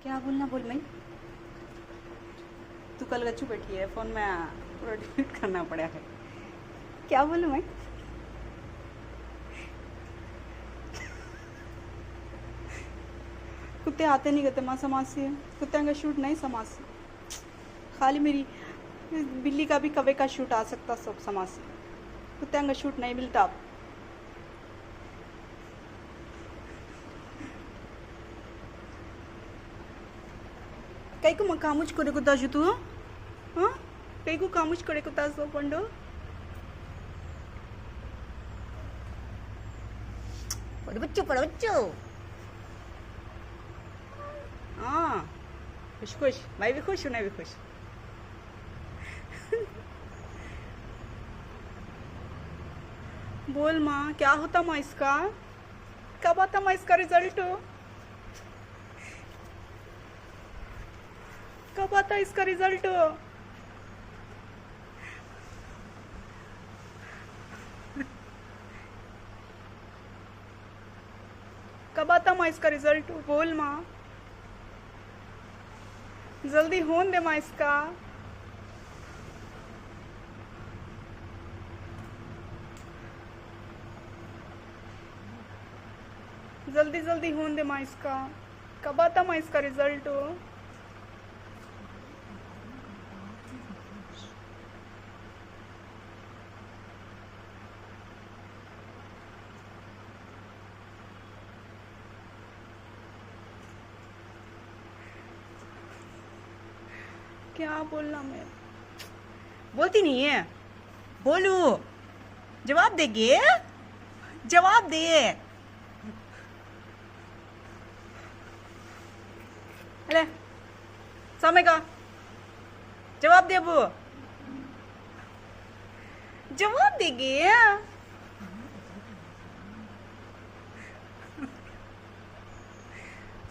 क्या बोलना बोल मैं। तू कल गच्चू बैठी है फोन में पूरा डिलीट करना पड़ा है। क्या बोलूँ मैं। कुत्ते आते नहीं कहते माँ समाज से कुत्ते का शूट नहीं समाज से खाली मेरी बिल्ली का भी कवे का शूट आ सकता सब समाज से कुत्ते का शूट नहीं मिलता अब। कई को कामुच करे को ताजू तू हाँ कई को कामुच करे को ताजो पंडो पड़ बच्चो हाँ खुश खुश मैं भी खुश हूँ मैं भी खुश। बोल माँ क्या होता माँ इसका कब आता माँ इसका रिजल्ट कब आता इसका रिजल्ट। कब आता माँ इसका रिजल्ट बोल माँ जल्दी होन दे माँ इसका। जल्दी जल्दी होन दे माँ इसका कब आता माँ इसका रिजल्ट। क्या बोलना मैं बोलती नहीं है बोलू जवाब देगी जवाब दे। अरे समय का जवाब दे अब जवाब देगी।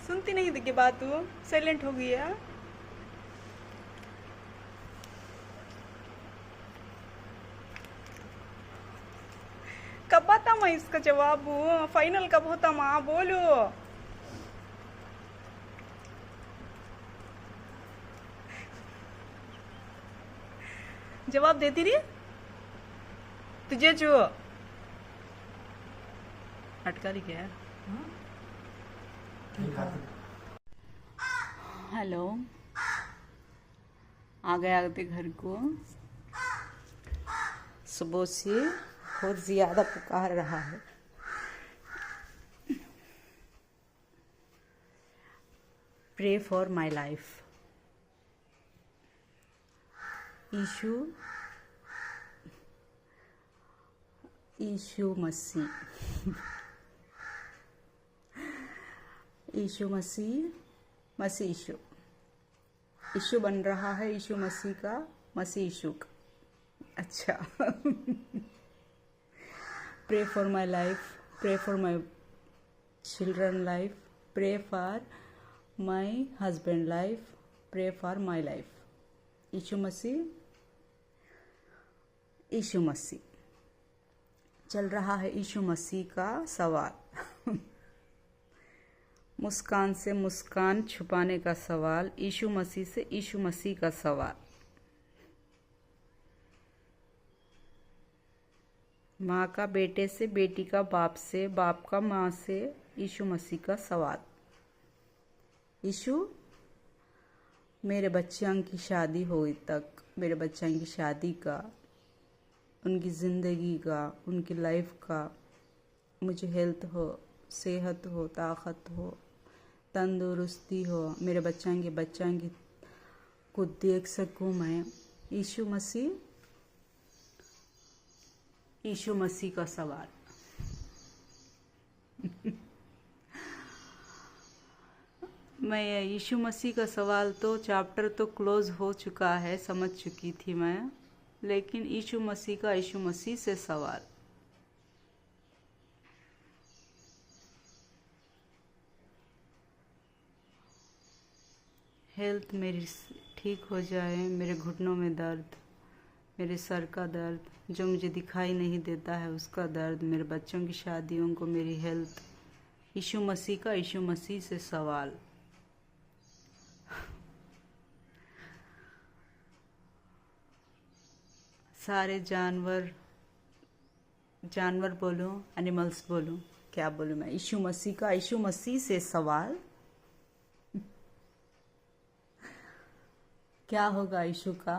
सुनती नहीं देखी बात तू साइलेंट हो गई है। कब आता मैं इसका जवाब फाइनल कब होता माँ बोलो। जवाब देती रही तुझे जो अटका रही क्या है। हेलो आ गए आगते घर को सुबह से बहुत ज्यादा पुकार रहा है। Pray for my life Yeshu मसीह यीशु मसीह मसीह यीशु बन रहा है यीशु मसीह का मसीह यीशु का। अच्छा pray for my life pray for my children life pray for my husband life pray for my life. Yeshu Masih चल रहा है यीशु मसीह का सवाल मुस्कान से मुस्कान छुपाने का सवाल यीशु मसीह से यीशु मसीह का सवाल। माँ का बेटे से बेटी का बाप से बाप का माँ से यीशु मसीह का सवाल। यीशु मेरे बच्चों की शादी होई तक मेरे बच्चों की शादी का उनकी ज़िंदगी का उनकी लाइफ का मुझे हेल्थ हो सेहत हो ताकत हो तंदुरुस्ती हो मेरे बच्चों की को देख सकूं मैं। यीशु मसीह का सवाल मैं यीशु मसीह का सवाल तो चैप्टर तो क्लोज हो चुका है समझ चुकी थी मैं लेकिन यीशु मसीह से सवाल। हेल्थ मेरी ठीक हो जाए मेरे घुटनों में दर्द मेरे सर का दर्द जो मुझे दिखाई नहीं देता है उसका दर्द मेरे बच्चों की शादियों को मेरी हेल्थ यीशु मसीह से सवाल। सारे जानवर बोलूं, एनिमल्स बोलूं, क्या बोलूं मैं? यीशु मसीह का, यीशु मसीह से सवाल, क्या होगा यीशु का?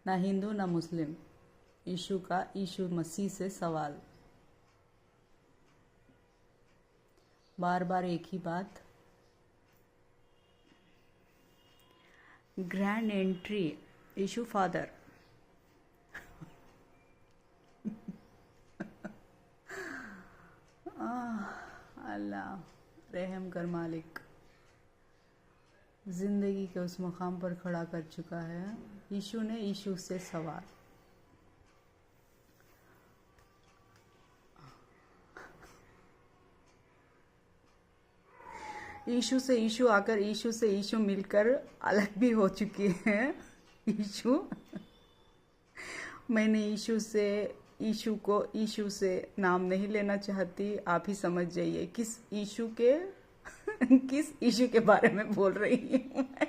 ना हिंदू ना मुस्लिम, यीशु का, यीशु मसीह से सवाल। बार बार एक ही बात। ग्रैंड एंट्री, यीशु फादर। अल्लाह रहम कर मालिक, जिंदगी के उस मुकाम पर खड़ा कर चुका है। यीशु ने यीशु से सवाल। यीशु से यीशु आकर, यीशु से यीशु मिलकर अलग भी हो चुकी हैं। यीशु, मैंने यीशु से नाम नहीं लेना चाहती, आप ही समझ जाइए किस यीशु के किस यीशु के बारे में बोल रही हूँ मैं।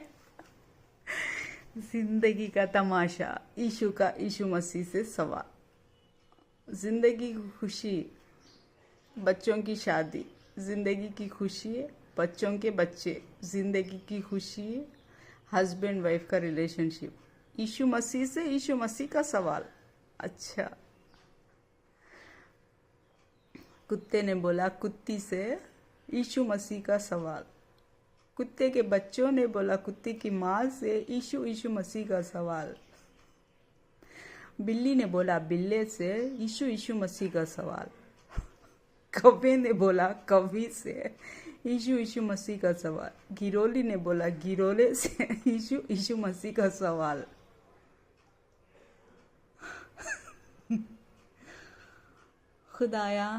जिंदगी का तमाशा, यीशु का, यीशु मसीह से सवाल। जिंदगी की खुशी, बच्चों की शादी, जिंदगी की खुशी, बच्चों के बच्चे, जिंदगी की खुशी, हस्बैंड वाइफ का रिलेशनशिप, यीशु मसीह से यीशु मसीह का सवाल। अच्छा, कुत्ते ने बोला कुत्ती से यीशु मसीह का सवाल। कुत्ते के बच्चों ने बोला कुत्ते की माँ से यीशु मसीह का सवाल। बिल्ली ने बोला बिल्ले से यीशु मसीह का सवाल। कौवे ने बोला कौवी से यीशु मसीह का सवाल। गिरोली ने बोला गिरोले से यीशु मसीह का सवाल। खुदाया,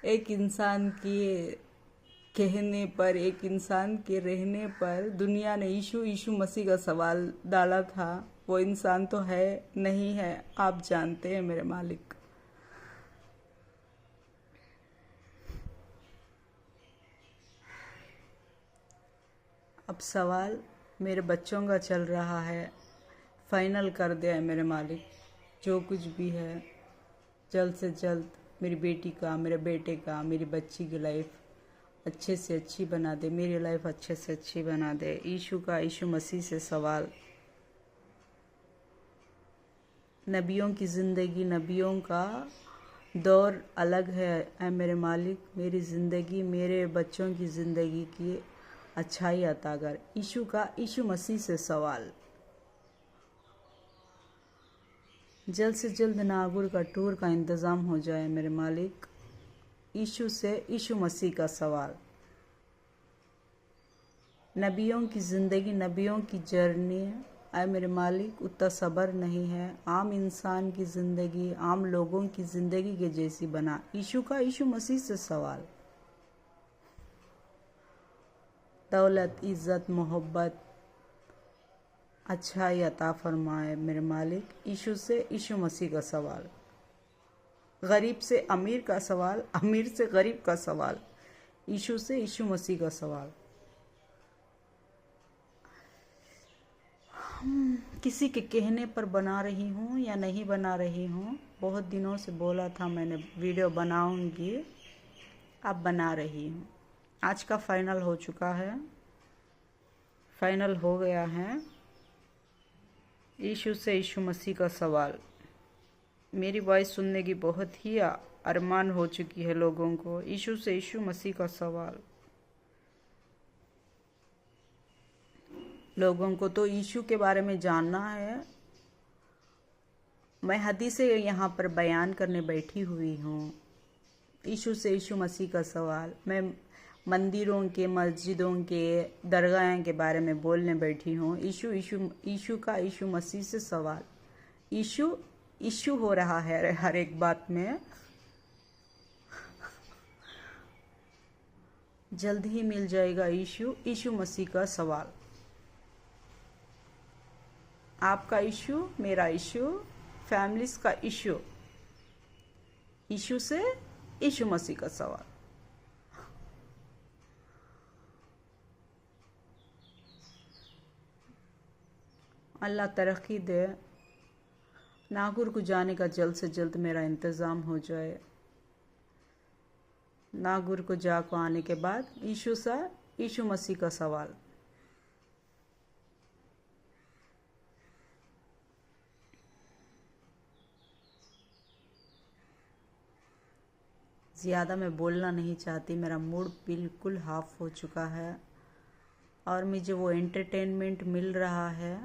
एक इंसान के कहने पर, एक इंसान के रहने पर दुनिया ने यीशु मसीह का सवाल डाला था। वो इंसान तो है नहीं है, आप जानते हैं मेरे मालिक। अब सवाल मेरे बच्चों का चल रहा है। फाइनल कर दिया है मेरे मालिक, जो कुछ भी है जल्द से जल्द मेरी बेटी का, मेरे बेटे का, मेरी बच्ची की लाइफ अच्छे से अच्छी बना दे, मेरी लाइफ अच्छे से अच्छी बना दे। यीशु का, यीशु मसीह से सवाल। नबियों की ज़िंदगी, नबियों का दौर अलग है ऐ मेरे मालिक। मेरी ज़िंदगी, मेरे बच्चों की ज़िंदगी की अच्छाई अता कर। यीशु का, यीशु मसीह से सवाल। जल्द से जल्द नागुर का टूर का इंतज़ाम हो जाए मेरे मालिक। यीशु से यीशु मसीह का सवाल। नबियों की ज़िंदगी, नबियों की जर्नी आए मेरे मालिक, उतना सब्र नहीं है। आम इंसान की ज़िंदगी, आम लोगों की ज़िंदगी के जैसी बना। यीशु का, यीशु मसीह से सवाल। दौलत, इज़्ज़त, मोहब्बत, अच्छाई अता फरमाए मेरे मालिक। यीशु से यीशु मसीह का सवाल। गरीब से अमीर का सवाल, अमीर से गरीब का सवाल। यीशु से यीशु मसीह का सवाल। किसी के कहने पर बना रही हूँ या नहीं बना रही हूँ, बहुत दिनों से बोला था मैंने वीडियो बनाऊंगी, अब बना रही हूँ। आज का फाइनल हो चुका है, फाइनल हो गया है। यीशु से यीशु मसीह का सवाल। मेरी वॉइस सुनने की बहुत ही अरमान हो चुकी है लोगों को। यीशु से यीशु मसीह का सवाल। लोगों को तो यीशु के बारे में जानना है। मैं हदीसें यहाँ पर बयान करने बैठी हुई हूँ। यीशु से यीशु मसीह का सवाल। मैं मंदिरों के, मस्जिदों के, दरगाह के बारे में बोलने बैठी हूँ। यीशु का, यीशु मसीह से सवाल। यीशु हो रहा है हर एक बात में। जल्द ही मिल जाएगा यीशु मसीह का सवाल। आपका इशू, मेरा इशू, फैमिलीज का इशू। यीशु से यीशु मसीह का सवाल। अल्लाह तरक्की दे। नागौर को जाने का जल्द से जल्द मेरा इंतज़ाम हो जाए। नागौर को जाकर आने के बाद यीशु मसीह का सवाल। ज़्यादा मैं बोलना नहीं चाहती, मेरा मूड बिल्कुल हाफ हो चुका है और मुझे वो एंटरटेनमेंट मिल रहा है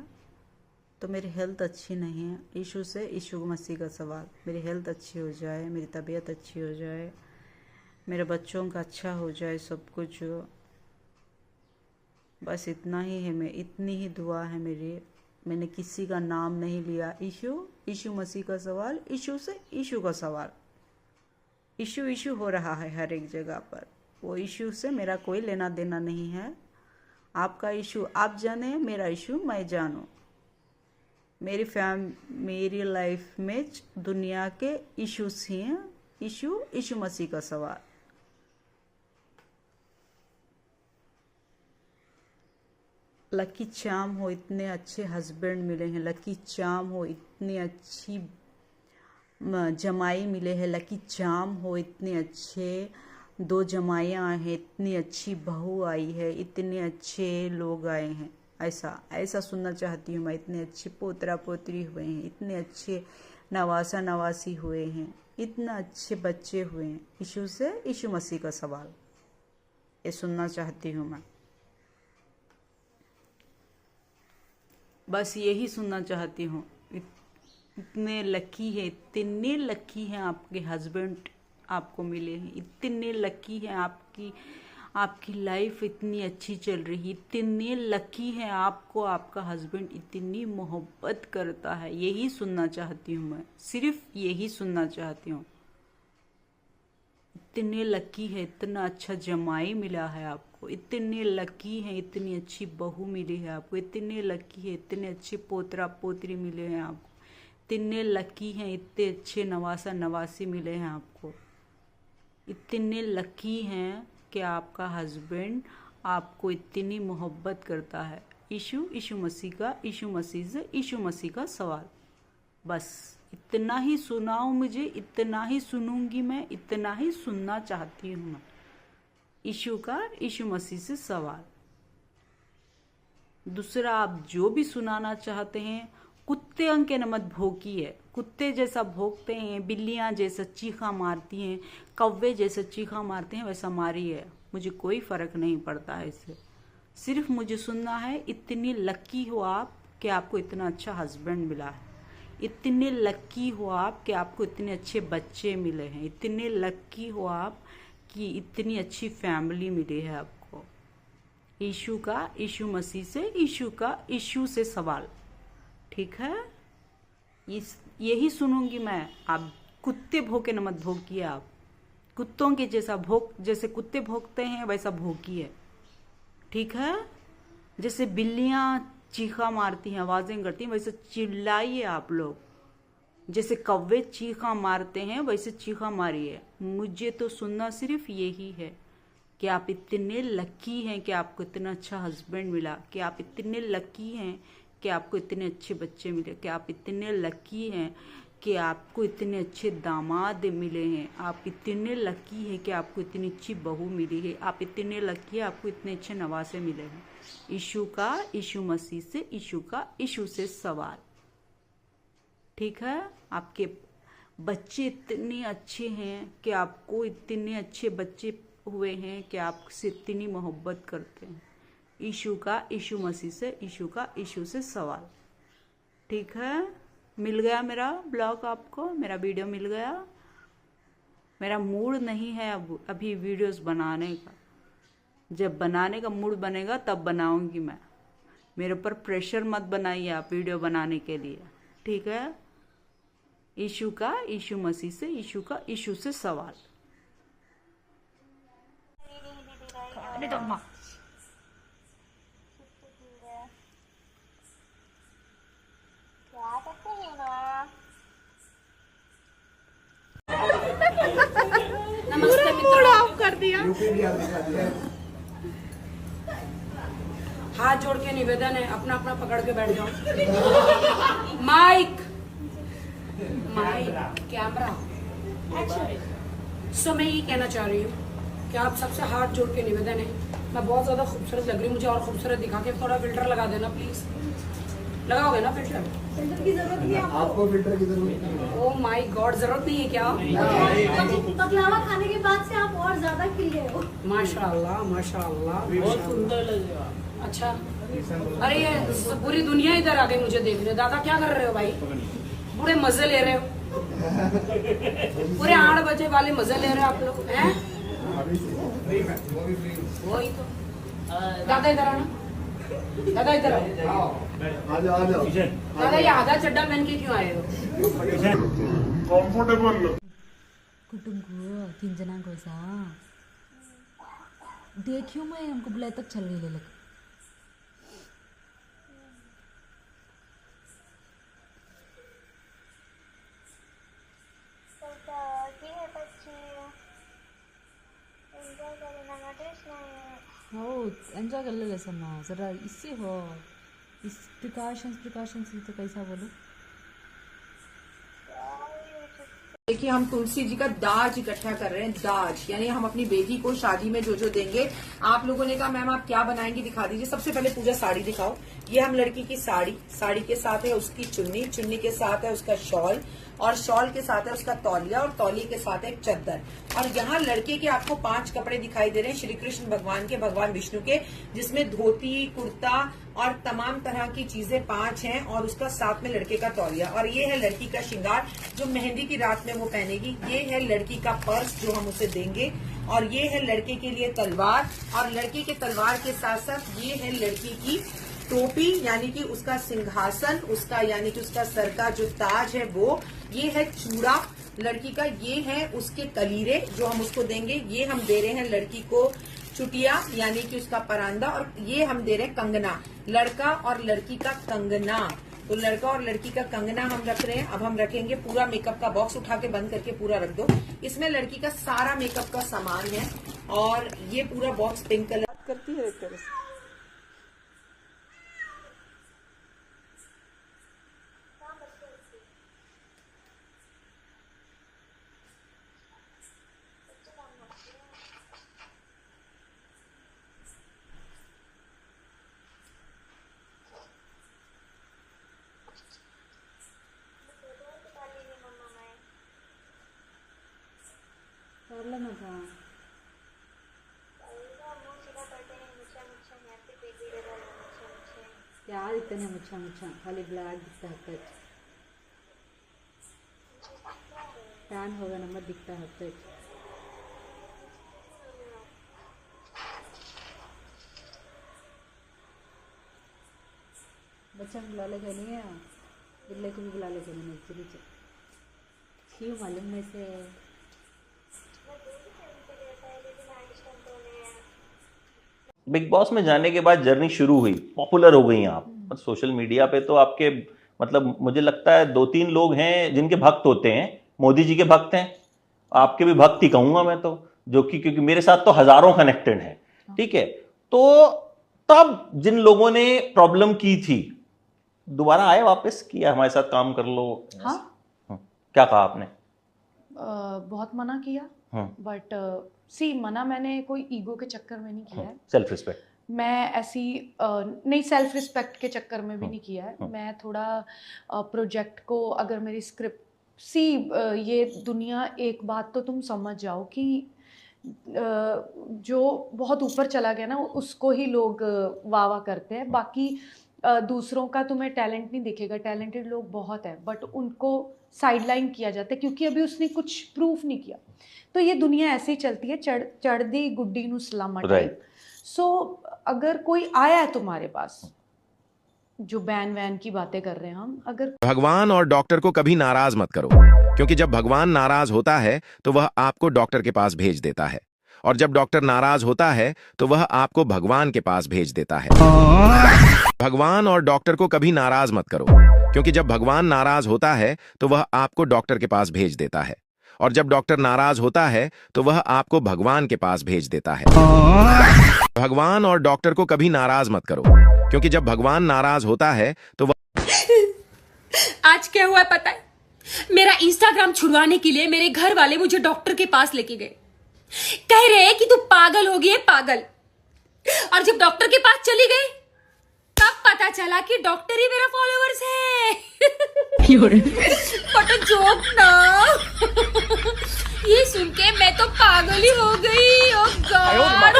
तो मेरी हेल्थ अच्छी नहीं है। यीशु मसीह का सवाल, मेरी हेल्थ अच्छी हो जाए, मेरी तबीयत अच्छी हो जाए, मेरे बच्चों का अच्छा हो जाए, सब कुछ। बस इतना ही है, मैं इतनी ही दुआ है मेरी। मैंने किसी का नाम नहीं लिया। यीशु मसीह का सवाल, यीशु का सवाल। इशू हो रहा है हर एक जगह पर। वो इशू से मेरा कोई लेना देना नहीं है। आपका इशू आप जाने, मेरा इशू मैं जानूं। मेरी लाइफ में दुनिया के इश्यूज ही हैं। यीशु मसीह का सवाल। लकी चार्म हो, इतने अच्छे हस्बैंड मिले हैं। लकी चार्म हो, इतनी अच्छी जमाई मिले हैं। लकी चार्म हो, इतने अच्छे 2 जमाइयाँ हैं, इतनी अच्छी बहू आई है, इतने अच्छे लोग आए हैं। ऐसा सुनना चाहती हूँ मैं। इतने अच्छे पोतरा पोतरी हुए हैं, इतने अच्छे नवासा नवासी हुए हैं, इतना अच्छे बच्चे हुए हैं। यीशु मसीह का सवाल, ये सुनना चाहती हूँ मैं। बस यही सुनना चाहती हूँ। इतने लकी हैं आपके हस्बैंड आपको मिले हैं। इतने लकी हैं, आपकी लाइफ इतनी अच्छी चल रही। इतने लकी हैं आपको, आपका हस्बैंड इतनी मोहब्बत करता है। यही सुनना चाहती हूँ मैं, सिर्फ यही सुनना चाहती हूँ। इतने लकी है, इतना अच्छा जमाई मिला है आपको। इतने लकी हैं, इतनी अच्छी बहू मिली है आपको। इतने लकी है, इतने अच्छे पोतरा पोतरी मिले हैं आपको। इतने लकी हैं, इतने अच्छे नवासा नवासी मिले हैं आपको। इतने लकी हैं कि आपका हस्बैंड आपको इतनी मोहब्बत करता है। यीशु मसीह का सवाल। बस इतना ही सुनाओ मुझे, इतना ही सुनूंगी मैं, इतना ही सुनना चाहती हूँ मैं। यीशु मसीह से सवाल। दूसरा, आप जो भी सुनाना चाहते हैं, कुत्ते अंके नमत भौंकिए। कुत्ते जैसा भौंकते हैं, बिल्लियां जैसा चीखा मारती हैं, कौवे जैसा चीखा मारते हैं, वैसा मारिए। मुझे कोई फर्क नहीं पड़ता है इससे। सिर्फ मुझे सुनना है। इतनी लकी हो आप कि आपको इतना अच्छा हस्बैंड मिला है। इतने लकी हो आप कि आपको इतने अच्छे बच्चे मिले हैं। इतने लकी हो आप कि इतनी अच्छी फैमिली मिली है आपको। यीशु मसीह से यीशु से सवाल। ठीक है, यही सुनूंगी मैं। आप कुत्ते भौंके न मत भौंकिए। आप कुत्तों के जैसे कुत्ते भौंकते हैं वैसा भौंकिए। ठीक है, जैसे बिल्लियां चीखा मारती हैं, आवाजें करती हैं, वैसे चिल्लाइए आप लोग। जैसे कौवे चीखा मारते हैं वैसे चीखा मारिए। मुझे तो सुनना सिर्फ यही है कि आप इतने लकी हैं कि आपको इतना अच्छा हस्बैंड मिला, कि आप इतने लकी हैं कि आपको इतने अच्छे बच्चे मिले, कि आप इतने लकी हैं कि आपको इतने अच्छे दामाद मिले हैं। आप इतने लकी हैं कि आपको इतनी अच्छी बहू मिली है। आप इतने लकी हैं, आपको इतने अच्छे नवासे मिले हैं। यीशु मसीह से यीशु से सवाल। ठीक है, आपके बच्चे इतने अच्छे हैं कि आपको इतने अच्छे बच्चे हुए हैं कि आपसे इतनी मोहब्बत करते हैं। यीशु मसीह से यीशु से सवाल। ठीक है, मिल गया मेरा ब्लॉग आपको, मेरा वीडियो मिल गया। मेरा मूड नहीं है अभी वीडियोस बनाने का। जब बनाने का मूड बनेगा तब बनाऊंगी मैं। मेरे ऊपर प्रेशर मत बनाइए आप वीडियो बनाने के लिए। ठीक है, यीशु मसीह से यीशु से सवाल। नमस्ते मित्रों, ऑफ कर दिया। हाथ जोड़ के निवेदन है, अपना अपना पकड़ के बैठ जाओ। Mic camera. सो मैं ये कहना चाह रही हूँ कि आप सबसे हाथ जोड़ के निवेदन है, मैं बहुत ज्यादा खूबसूरत लग रही हूँ, मुझे और खूबसूरत दिखा के थोड़ा फिल्टर लगा देना प्लीज। लगाओगे ना फिल्टर? फिल्टर की जरूरत नहीं है आपको फिल्टर की जरूरत नहीं है। ओह माय गॉड, जरूरत नहीं है क्या? पकलावा खाने के बाद से आप और ज्यादा खिल गए हो। माशाल्लाह माशाल्लाह, बहुत सुंदर लगेगा। अच्छा, अरे ये पूरी दुनिया इधर आ गई मुझे देखने। दादा क्या कर रहे हो भाई? पूरे मजे ले रहे हो, पूरे 8 बजे वाले मजे ले रहे हो आप लोग हैं? वही तो। दादा इधर आना, दादा इधर आओ। आ जाओ। दादा ये आधा चड्डा पहन के क्यों आए हो? कुटुंब को 3 जना को ऐसा देखियो, मैं हमको बुलाए तक चल गई लग। हो एंजॉय कर ले सन्ना जरा, इससे हो इस प्रिकॉशंस तो कैसा बोलो। देखिए हम तुलसी जी का दाज इकट्ठा कर रहे हैं। दाज यानी हम अपनी बेटी को शादी में जो जो देंगे। आप लोगों ने कहा मैम आप क्या बनाएंगी, दिखा दीजिए। सबसे पहले पूजा साड़ी दिखाओ। ये हम लड़की की साड़ी, साड़ी के साथ है उसकी चुन्नी, चुन्नी के साथ है उसका शॉल, और शॉल के साथ है उसका तौलिया, और तौलिए के साथ है चद्दर। और यहाँ लड़के के आपको 5 कपड़े दिखाई दे रहे हैं श्री कृष्ण भगवान के, भगवान विष्णु के, जिसमें धोती, कुर्ता और तमाम तरह की चीजें 5 हैं, और उसका साथ में लड़के का तौलिया। और ये है लड़की का श्रृंगार जो मेहंदी की रात में वो पहनेगी। ये है लड़की का पर्स जो हम उसे देंगे, और ये है लड़के के लिए तलवार, और लड़के के तलवार के साथ साथ ये है लड़की की टोपी यानी कि उसका सिंहासन, उसका यानी कि उसका सर का जो ताज है वो, ये है चूड़ा लड़की का, ये है उसके कलीरे जो हम उसको देंगे। ये हम दे रहे हैं लड़की को चुटिया यानी कि उसका परांदा, और ये हम दे रहे हैं कंगना, लड़का और लड़की का कंगना। तो लड़का और लड़की का कंगना हम रख रहे हैं। अब हम रखेंगे पूरा मेकअप का बॉक्स, उठा के बंद करके पूरा रख दो। इसमें लड़की का सारा मेकअप का सामान है, और ये पूरा बॉक्स पिंक कलर करती है एक तरह से। कर लेना था यार, इतने मुच्छा खाली ब्लैक दिखता है। टैन होगा नंबर दिखता है पेट। बच्चा बुला ले नहीं है, बिल्ले को भी बुला ले नहीं क्यों मालूम में से। बिग बॉस में जाने के बाद जर्नी शुरू हुई, पॉपुलर हो गई आप। सोशल मीडिया पे तो आपके मतलब मुझे लगता है 2-3 लोग हैं जिनके भक्त होते हैं। मोदी जी के भक्त हैं, आपके भी भक्त ही कहूंगा मैं तो, जो कि क्योंकि मेरे साथ तो हजारों कनेक्टेड हैं। ठीक है, तो तब जिन लोगों ने प्रॉब्लम की थी दोबारा आए वापस, किया हमारे साथ काम कर लो। हाँ, क्या कहा आपने? बहुत मना किया, बट सी मना मैंने कोई ईगो के चक्कर में नहीं किया है। सेल्फ रिस्पेक्ट, मैं ऐसी नहीं, सेल्फ रिस्पेक्ट के चक्कर में भी नहीं किया है। मैं थोड़ा प्रोजेक्ट को, अगर मेरी स्क्रिप्ट सी ये दुनिया, एक बात तो तुम समझ जाओ कि जो बहुत ऊपर चला गया ना उसको ही लोग वाह वाह करते हैं। बाकी दूसरों का तुम्हें टैलेंट नहीं दिखेगा, टैलेंटेड लोग बहुत है, बट उनको साइडलाइन किया जाता है क्योंकि अभी उसने कुछ प्रूफ नहीं किया। तो ये दुनिया ऐसे ही चलती है, चढ़ दी गुड्डी नू सलामा टाइप। सो अगर कोई आया है तुम्हारे पास जो बैन वैन की बातें कर रहे हैं, हम अगर भगवान और डॉक्टर को कभी नाराज मत करो, क्योंकि जब भगवान नाराज होता है तो वह आपको डॉक्टर के पास भेज देता है, और जब डॉक्टर नाराज होता है तो वह आपको भगवान के पास भेज देता है। भगवान और डॉक्टर को कभी नाराज मत करो, क्योंकि जब भगवान नाराज होता है तो वह आपको डॉक्टर के पास भेज देता है, और जब डॉक्टर नाराज होता है तो वह आपको भगवान के पास भेज देता है। भगवान और डॉक्टर को कभी नाराज मत करो, क्योंकि जब भगवान नाराज होता है तो वह आज क्या हुआ पता है? मेरा इंस्टाग्राम छुड़वाने के लिए मेरे घर वाले मुझे डॉक्टर के पास लेके गए। कह रहे हैं कि तू पागल हो गई है, पागल। और जब डॉक्टर के पास चली गई तब पता चला कि डॉक्टर ही मेरा फॉलोअर्स है। बट जोक ना। ये सुन के मैं तो पागल ही हो गई। ओह गॉड।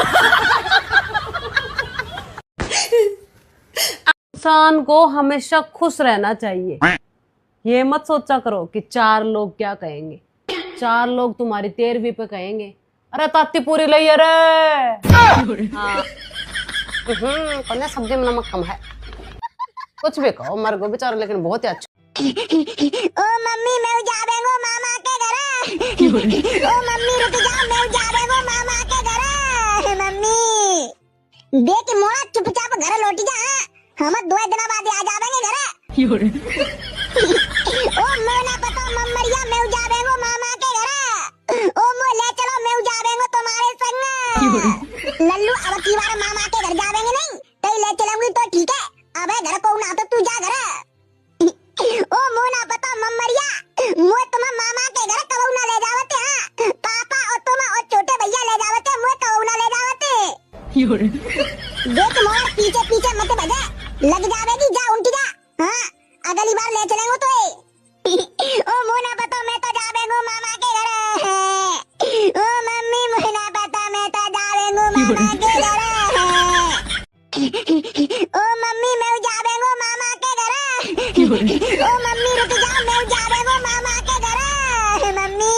इंसान को हमेशा खुश रहना चाहिए। ये मत सोचा करो कि 4 लोग क्या कहेंगे। 4 लोग तुम्हारी 13वीं पे कहेंगे, अरे ताती पूरी लई अरे। हाँ। कन्या सब्जी में नमक कम है। कुछ भी कहो मर गो बेचारा, लेकिन बहुत ही अच्छा। ओ मम्मी मैं जा बेंगो मामा के घर। ओ मम्मी रुक जा, मैं जा बेंगो मामा के घर। मम्मी देख मोड़ा चुपचाप घर लौट जा, हम 2 दिन बाद आ जावेंगे घर। ओ मोना पता मम्मरिया मैं जा बेंगो मामा के घर। ओ मो ले चलो मैं जा बेंगो तुम्हारे संग। लल्लू अब की बार मामा के घर जावेंगे नहीं, तो ले चलूंगी तो ठीक है। अबे घर को ना तो तू जा घर। ओ मोना पता मम्मरिया मुझे तुम मामा के घर कब ना ले जावते। हाँ पापा और तुम और छोटे भैया ले जावते, मुझे कब ना ले जावते। देख मोर पीछे पीछे मत भगे, लग जावेगी, जा उनकी जा। हाँ अगली बार ले चलेंगे तो। ओ मोना पता मैं तो जावेंगो मामा के घर। ओ मम्मी मोना पता मैं तो जावेंगो मामा के घर। ओ मम्मी मैं जावेंगो मामा के घर। ओ मम्मी रुक जा, मैं जावेंगो मामा के घर। मम्मी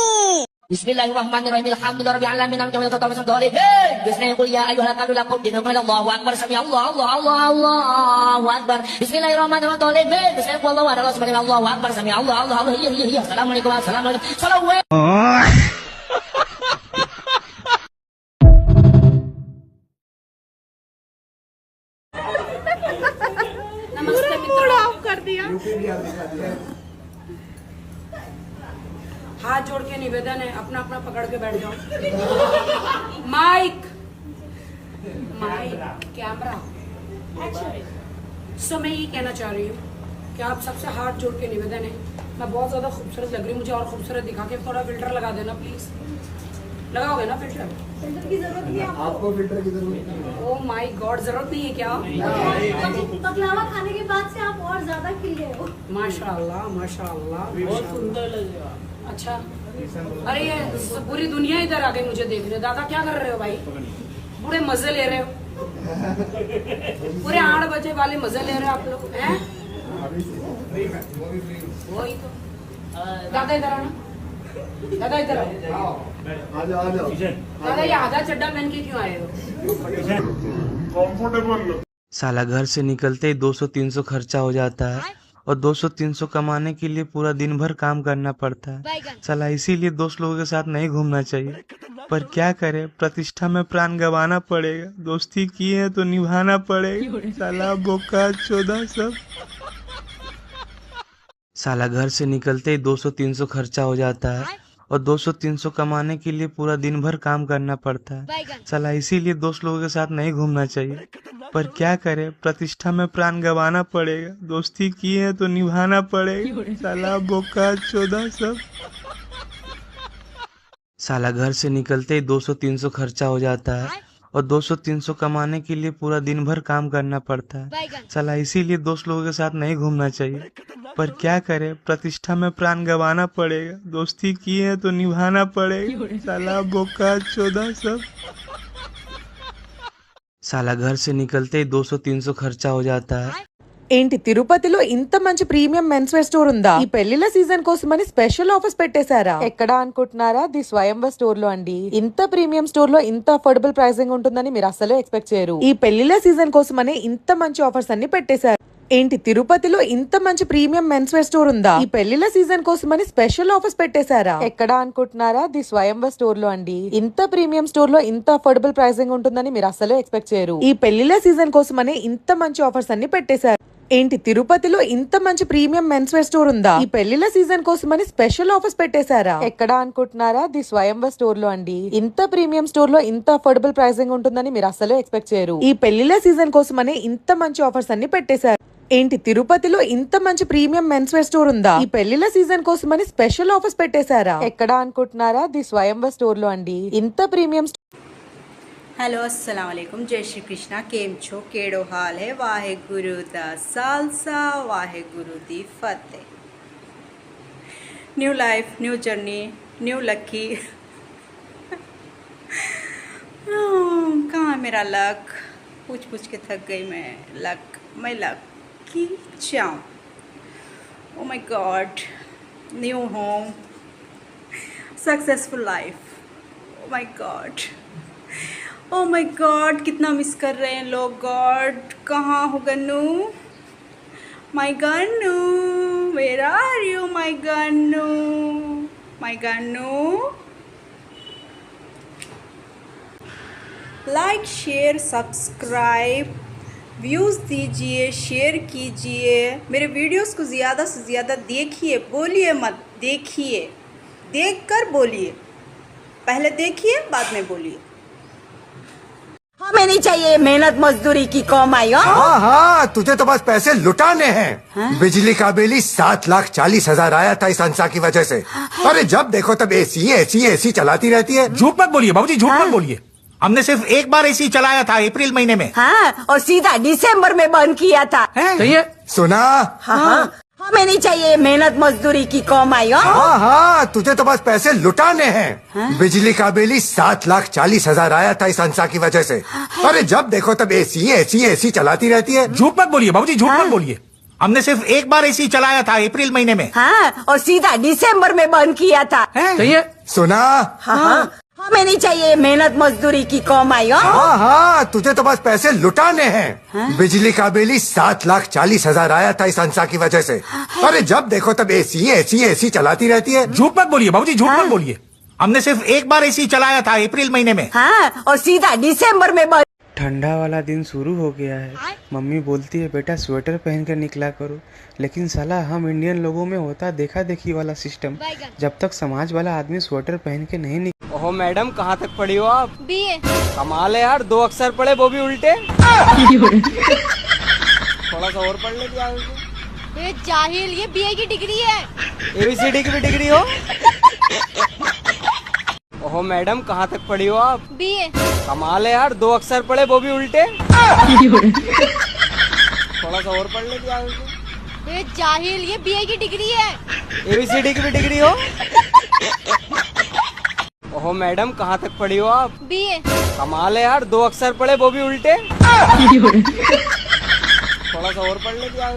बिस्मिल्लाहिर्रहमानिर्रहीम अल्हम्दुलिल्लाहि रब्बिल आलमीन अर्रहमानिर्रहीम मालिकिल यौमिद्दीन बिस्मिल्लाहि या अय्युहल काफिरून लकुम दिनुकुम अल्लाहु अकबर समी अल्लाहु अकबर बिस्मिल्लाहिर्रहमानिर्रहीम बिस्मिल्लाहि अल्लाहु अकबर समी अल्लाहु अस्सलामु अलैकुम अस्सलामु अलैकुम सलाम। नमस्ते मित्रों। ऑफ कर दिया। हाथ जोड़ के निवेदन है, अपना अपना पकड़ के बैठ जाओ। Mic camera. सो मैं ये कहना चाह रही हूँ कि आप सबसे हाथ जोड़ के निवेदन है, मैं बहुत ज्यादा खूबसूरत लग रही हूँ, मुझे और खूबसूरत दिखा के थोड़ा फिल्टर लगा देना प्लीज। लगाओगे ना फिल्टर? फिल्टर की जरूरत नहीं है आपको फिल्टर की जरूरत नहीं है। ओह माय गॉड, जरूरत नहीं है क्या? बकलावा खाने के बाद से आप और ज्यादा खिल गए हो। माशाल्लाह माशाल्लाह, बहुत सुंदर लगेगा। अच्छा, अरे ये पूरी दुनिया इधर आ गई मुझे देखने। दादा क्या कर रहे हो भाई? पूरे मजे ले रहे हो, पूरे 8 बजे वाले मजे ले रहे हो आप लोग हैं? वही तो। दादा इधर आना, दादा इधर आओ। आ जाओ। दादा ये आधा चड्डा पहन के क्यों आए हो? साला घर से निकलते ही 200-300 खर्चा हो जाता है, और 200-300 कमाने के लिए पूरा दिन भर काम करना पड़ता है। साला इसीलिए दोस्त लोगों के साथ नहीं घूमना चाहिए, पर क्या करे, प्रतिष्ठा में प्राण गंवाना पड़ेगा। दोस्ती की है तो निभाना पड़ेगा। साला बोका चोदा सब। साला घर से निकलते ही 200-300 खर्चा हो जाता है, और 200-300 कमाने के लिए पूरा दिन भर काम करना पड़ता है। साला इसीलिए दोस्त लोगों के साथ नहीं घूमना चाहिए, पर क्या करे, प्रतिष्ठा में प्राण गंवाना पड़ेगा। दोस्ती की है तो निभाना पड़ेगा। साला बोका चोदा सब। साला घर से निकलते ही 200-300 खर्चा हो जाता है, और 200-300 कमाने के लिए पूरा दिन भर काम करना पड़ता है। साला इसीलिए दोस्त लोगों के साथ नहीं घूमना चाहिए, पर क्या करे, प्रतिष्ठा में प्राण गंवाना पड़ेगा। दोस्ती की है तो निभाना पड़ेगा। साला बोका चोदा सब। साला घर से निकलते ही 200-300 खर्चा हो जाता है। ఏంటి తిరుపతిలో ఇంత మంచి ప్రీమియం మెన్స్ వేర్ స్టోర్ ఉందా? ఈ పెళ్లిళ్ళ సీజన్ కోసమని స్పెషల్ ఆఫర్స్ పెట్టేశారా? ఎక్కడ అనుకుంటున్నారా? ది స్వయంవర్ స్టోర్ లో అండి. ఇంత ప్రీమియం స్టోర్ లో ఇంత అఫోర్డబుల్ ప్రైసింగ్ ఉంటుందని మీరు అసలు ఎక్స్పెక్ట్ చేయరు. ఈ పెళ్లిళ్ళ సీజన్ కోసమని ఇంత మంచి ఆఫర్స్ అన్ని పెట్టేశారు. ఏంటి తిరుపతిలో ఇంత మంచి ప్రీమియం మెన్స్ వేర్ స్టోర్ ఉందా? ఈ పెళ్లిళ్ళ సీజన్ కోసమని స్పెషల్ ఆఫర్స్ పెట్టేశారా? ఎక్కడ అనుకుంటున్నారా? ది స్వయంవర్ స్టోర్ లో అండి. ఇంత ప్రీమియం స్టోర్ లో ఇంత అఫోర్డబుల్ ప్రైసింగ్ ఉంటుందని మీరు అసలు ఎక్స్పెక్ట్ చేయరు. ఈ పెళ్లిళ్ళ సీజన్ కోసమని ఇంత మంచి ఆఫర్స్ అన్ని పెట్టేశారు. ఏంటి తిరుపతిలో ఇంత మంచి ప్రీమియం మెన్స్ వేర్ స్టోర్ ఉందా? ఈ పెళ్లిళ్ళ సీజన్ కోసమని స్పెషల్ ఆఫర్స్ పెట్టేశారా? ఎక్కడ అనుకుంటున్నారా? ది స్వయంవర్ స్టోర్ లో అండి. ఇంత ప్రీమియం స్టోర్ లో ఇంత అఫోర్డబుల్ ప్రైసింగ్ ఉంటుందని మీరు అసలు ఎక్స్పెక్ట్ చేయరు. ఈ పెళ్లిళ్ళ సీజన్ కోసమని ఇంత మంచి ఆఫర్స్ అన్ని పెట్టేశారు. ఏంటి తిరుపతిలో ఇంత మంచి ప్రీమియం మెన్స్ వేర్ స్టోర్ ఉందా? ఈ పెళ్లిళ్ళ సీజన్ కోసమని స్పెషల్ ఆఫర్స్ పెట్టేశారా? ఎక్కడ అనుకుంటున్నారా? ది స్వయంవర్ స్టోర్ లో అండి. ఇంత ప్రీమియం हेलो अस्सलाम वालेकुम, जय श्री कृष्णा। केम छो, केड़ो हाल है? वाहे गुरु दा सालसा, वाहे गुरु दी फतेह। New life, new journey, new lucky. कहाँ मेरा लक? पूछ पूछ के थक गई मैं। मैं लकी जाऊँ। Oh my God, new home, successful life. Oh my God, oh my God, कितना मिस कर रहे हैं लोग। गॉड, कहाँ हो Gannu? My Gannu, where are you my Gannu? My Gannu, like share subscribe views दीजिए, शेयर कीजिए। मेरे वीडियोस को ज़्यादा से ज़्यादा देखिए, बोलिए मत, देखिए, देखकर बोलिए। पहले देखिए बाद में बोलिए। हमें नहीं चाहिए मेहनत मजदूरी की कमाई। हाँ हाँ, तुझे तो बस पैसे लुटाने हैं। बिजली का बिल 7,40,000 आया था इस अंसा की वजह से। अरे जब देखो तब एसी एसी एसी चलाती रहती है। झूठ मत बोलिए बाबूजी, झूठ मत बोलिए। हमने सिर्फ एक बार एसी चलाया था अप्रैल महीने में। हाँ, और सीधा दिसंबर में बंद किया था। सही है। सुना? हाँ, हमें नहीं चाहिए मेहनत मजदूरी की कमाई। हाँ हाँ, तुझे तो बस पैसे लुटाने हैं। बिजली का बिल 7,40,000 आया था इस अंसा की वजह से। अरे जब देखो तब एसी एसी एसी चलाती रहती है। झूठ मत बोलिए बाबूजी, झूठ मत बोलिए। हमने सिर्फ एक बार एसी चलाया था अप्रैल महीने में। हाँ, और सीधा दिसंबर में बंद किया था। सही है। सुना? हाँ, हमें नहीं चाहिए मेहनत मजदूरी की कमाई। हाँ हाँ, तुझे तो बस पैसे लुटाने हैं। बिजली का बिल 7,40,000 आया था इस अंसा की वजह से। अरे जब देखो तब एसी एसी एसी चलाती रहती है। झूठ मत बोलिए बाबूजी, झूठ मत बोलिए। हमने सिर्फ एक बार एसी चलाया था अप्रैल महीने में। हाँ, और सीधा दिसंबर में बंद। ठंडा वाला दिन शुरू हो गया है। मम्मी बोलती है बेटा स्वेटर पहन कर निकला करो, लेकिन साला हम इंडियन लोगों में होता देखा देखी वाला सिस्टम। जब तक समाज वाला आदमी स्वेटर पहन के नहीं ओहो मैडम, कहाँ तक पढ़ी हो आप? बीए। कमाल है यार, 2 अक्षर पढ़े वो भी उल्टे। थोड़ा सा और पढ़ ले क्या? ये जाहिल, ये बीए की डिग्री है। ABCD की भी डिग्री हो? ओहो मैडम, कहाँ तक पढ़ी हो आप? बीए। कमाल है यार, 2 अक्षर पढ़े वो भी उल्टे। थोड़ा सा और पढ़ ले क्या? ये जाहिल, ये बीए की डिग्री है। ABCD की भी डिग्री हो? ओहो मैडम, कहाँ तक पढ़ी हो आप? बीए। कमाल है यार, 2 अक्षर पढ़े वो भी उल्टे। थोड़ा सा और पढ़ ले क्या?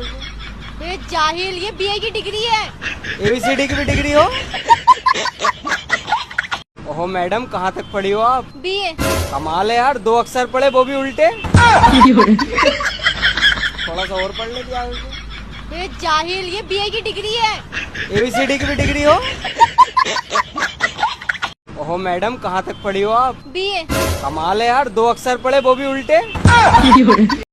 ये जाहिल, ये बीए की डिग्री है। ABCD की भी डिग्री हो? ओहो मैडम, कहाँ तक पढ़ी हो आप? बीए। कमाल है यार, 2 अक्षर पढ़े वो भी उल्टे। थोड़ा सा और पढ़ ले क्या? ये जाहिल, ये बीए की डिग्री है। ABCD की भी डिग्री हो? ओहो मैडम, कहाँ तक पढ़ी हो आप? बीए। कमाल है यार, 2 अक्षर पढ़े वो भी उल्टे।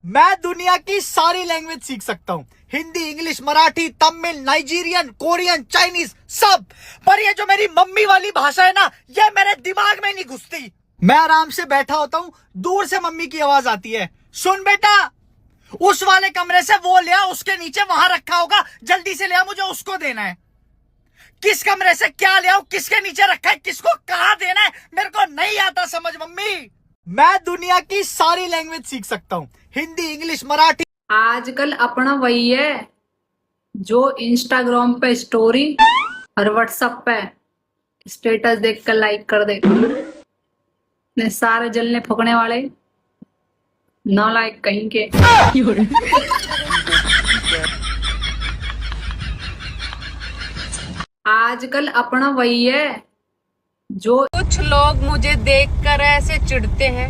मैं दुनिया की सारी लैंग्वेज सीख सकता हूँ, Hindi, English, Marathi, Tamil, Nigerian, Korean, Chinese, सब। पर ये जो मेरी मम्मी वाली भाषा है ना, ये मेरे दिमाग में नहीं घुसती। मैं आराम से बैठा होता हूँ, दूर से मम्मी की आवाज आती है, सुन बेटा उस वाले कमरे से वो ले आ, उसके नीचे वहां रखा होगा, जल्दी से ले आ, मुझे उसको देना है। किस कमरे से क्या ले आओ, किसके नीचे रखा है, किसको कहाँ देना है, मेरे को नहीं आता समझ मम्मी। मैं दुनिया की सारी लैंग्वेज सीख सकता हूँ, हिंदी, इंग्लिश, मराठी। आजकल अपना वही है जो इंस्टाग्राम पे स्टोरी और व्हाट्सएप पे स्टेटस देखकर लाइक कर दे। ने सारे जलने फूकने वाले ना लाइक कहीं के। आजकल अपना वही है जो कुछ लोग मुझे देखकर ऐसे चिढ़ते हैं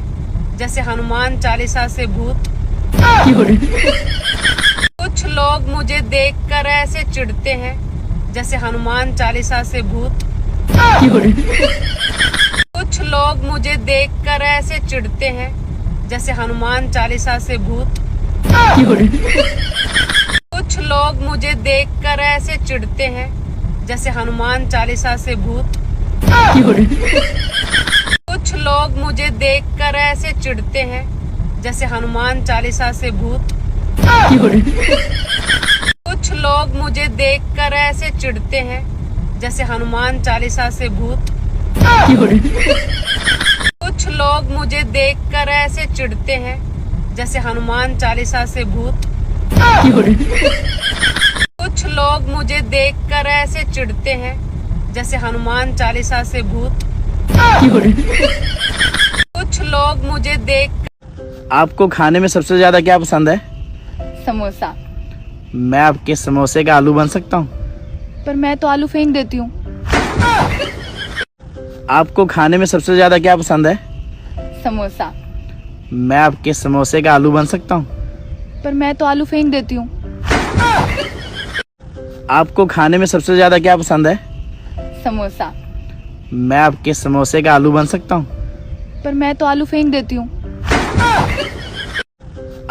जैसे हनुमान चालीसा से भूत। कुछ लोग मुझे देखकर ऐसे चिढ़ते हैं जैसे हनुमान चालीसा से भूत। कुछ लोग मुझे देखकर ऐसे चिढ़ते हैं जैसे हनुमान चालीसा से भूत। कुछ लोग मुझे देखकर ऐसे चिढ़ते हैं जैसे हनुमान चालीसा से भूत। कुछ लोग मुझे देखकर ऐसे चिढ़ते हैं जैसे हनुमान चालीसा से भूत। कुछ लोग मुझे देखकर ऐसे चिढ़ते हैं जैसे हनुमान चालीसा से भूत। कुछ लोग मुझे देखकर ऐसे चिढ़ते हैं जैसे हनुमान चालीसा से भूत। कुछ लोग मुझे देखकर ऐसे चिढ़ते हैं जैसे हनुमान चालीसा से भूत। कुछ लोग मुझे देख। आपको खाने में सबसे ज्यादा क्या पसंद है? समोसा। मैं आपके समोसे का आलू बन सकता हूँ? पर मैं तो आलू फेंक देती हूँ। आपको खाने में सबसे ज्यादा क्या पसंद है? समोसा। मैं आपके समोसे का आलू बन सकता हूँ? पर मैं तो आलू फेंक देती हूँ। आपको खाने में सबसे ज्यादा क्या पसंद है? समोसा। मैं आपके समोसे का आलू बन सकता हूँ? पर मैं तो आलू फेंक देती हूँ।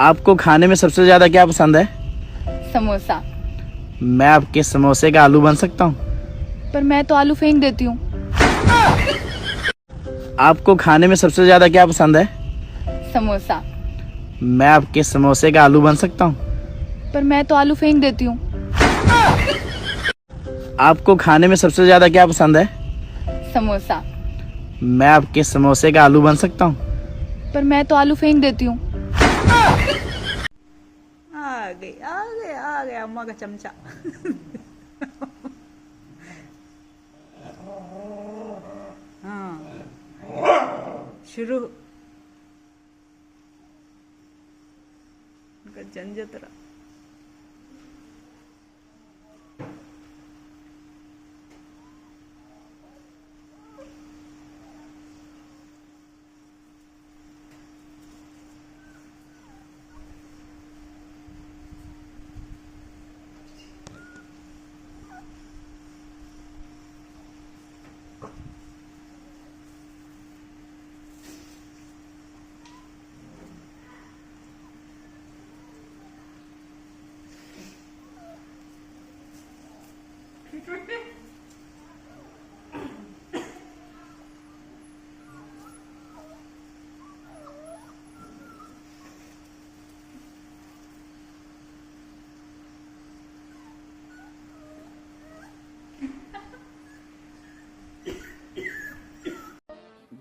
आपको खाने में सबसे ज्यादा क्या पसंद है? समोसा। मैं आपके समोसे का आलू बन सकता हूँ? पर मैं तो आलू फेंक देती हूँ। आपको खाने में सबसे ज्यादा क्या पसंद है? समोसा। मैं आपके समोसे का आलू बन सकता हूँ? पर मैं तो आलू फेंक देती हूँ। आपको खाने में सबसे ज्यादा क्या पसंद है? समोसा। मैं आपके समोसे का आलू बन सकता हूँ? पर मैं तो आलू फेंक देती हूँ। आ गई अम्मा का चमचा। हाँ शुरू झंझट रहा।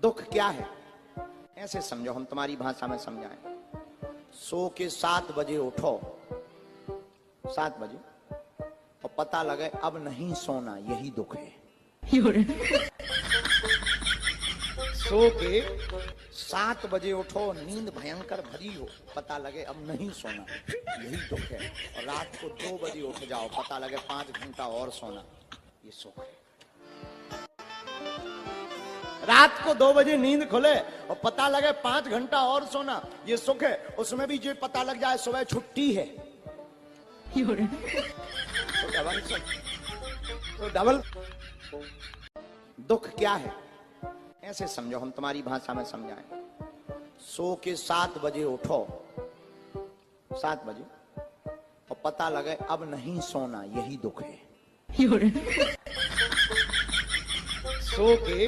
दुख क्या है ऐसे समझो, हम तुम्हारी भाषा में समझाएं। सो के 7 बजे उठो, 7 बजे, और पता लगे अब नहीं सोना, यही दुख है। सो के 7 बजे उठो, नींद भयंकर भरी हो, पता लगे अब नहीं सोना, यही दुख है। और रात को 2 बजे उठ जाओ, पता लगे 5 घंटा और सोना, ये सुख है। रात को 2 बजे नींद खुले और पता लगे 5 घंटा और सोना, ये सुख है। उसमें भी जो पता लग जाए सुबह छुट्टी है, तो डबल दुख क्या है ऐसे समझो, हम तुम्हारी भाषा में समझाएं। सो के 7 बजे उठो, 7 बजे, और पता लगे अब नहीं सोना, यही दुख है। सो के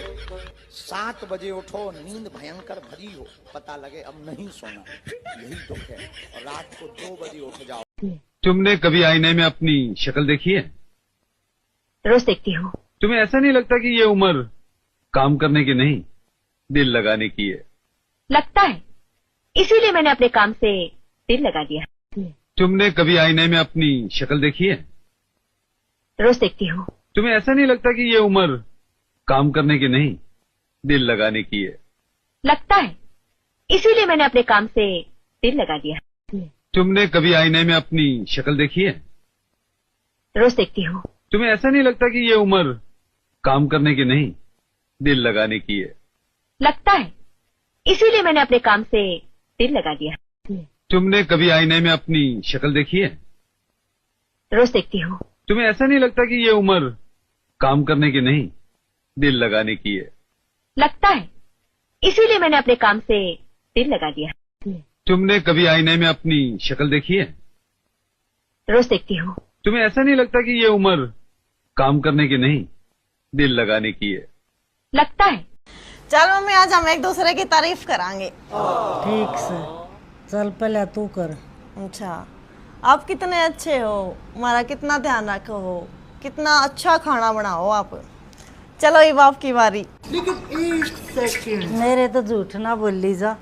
7 बजे उठो, नींद भयंकर भरी हो, पता लगे अब नहीं सोना, यही दुख है। और रात को 2 बजे उठ जाओ। तुमने कभी आईने में अपनी शक्ल देखी है? रोज देखती हूँ। तुम्हें ऐसा नहीं लगता कि ये उम्र काम करने की नहीं, दिल लगाने की है? लगता है, इसीलिए मैंने अपने काम से दिल लगा दिया। तुमने कभी आईने में अपनी शक्ल देखी है? रोज देखती हूँ। तुम्हें ऐसा नहीं लगता कि ये उम्र काम करने की नहीं, दिल लगाने की है? लगता है, इसीलिए मैंने अपने काम से दिल लगा दिया। तुमने कभी आईने में अपनी शक्ल देखी है? रोज देखती हूँ। तुम्हें ऐसा नहीं लगता कि ये उम्र काम करने की नहीं, दिल लगाने की है? लगता है, इसीलिए मैंने अपने काम से दिल लगा दिया। तुमने कभी आईने में अपनी शक्ल देखी है? रोज देखती हूँ। तुम्हें ऐसा नहीं लगता कि ये उम्र काम करने की नहीं, दिल लगाने की है? लगता है, इसीलिए मैंने अपने काम से दिल लगा दिया। तुमने कभी आईने में अपनी शक्ल देखी है? रोज देखती हूँ। तुम्हें ऐसा नहीं लगता कि ये उम्र काम करने की नहीं, दिल लगाने की है? लगता है। चल मम्मी आज हम एक दूसरे की तारीफ करांगे। ठीक से चल पहले तू कर। अच्छा आप कितने अच्छे हो, हमारा कितना ध्यान रखो हो, कितना अच्छा खाना बनाओ आप। चलो ये बाप की बारी। मेरे तो झूठ ना बोली जा।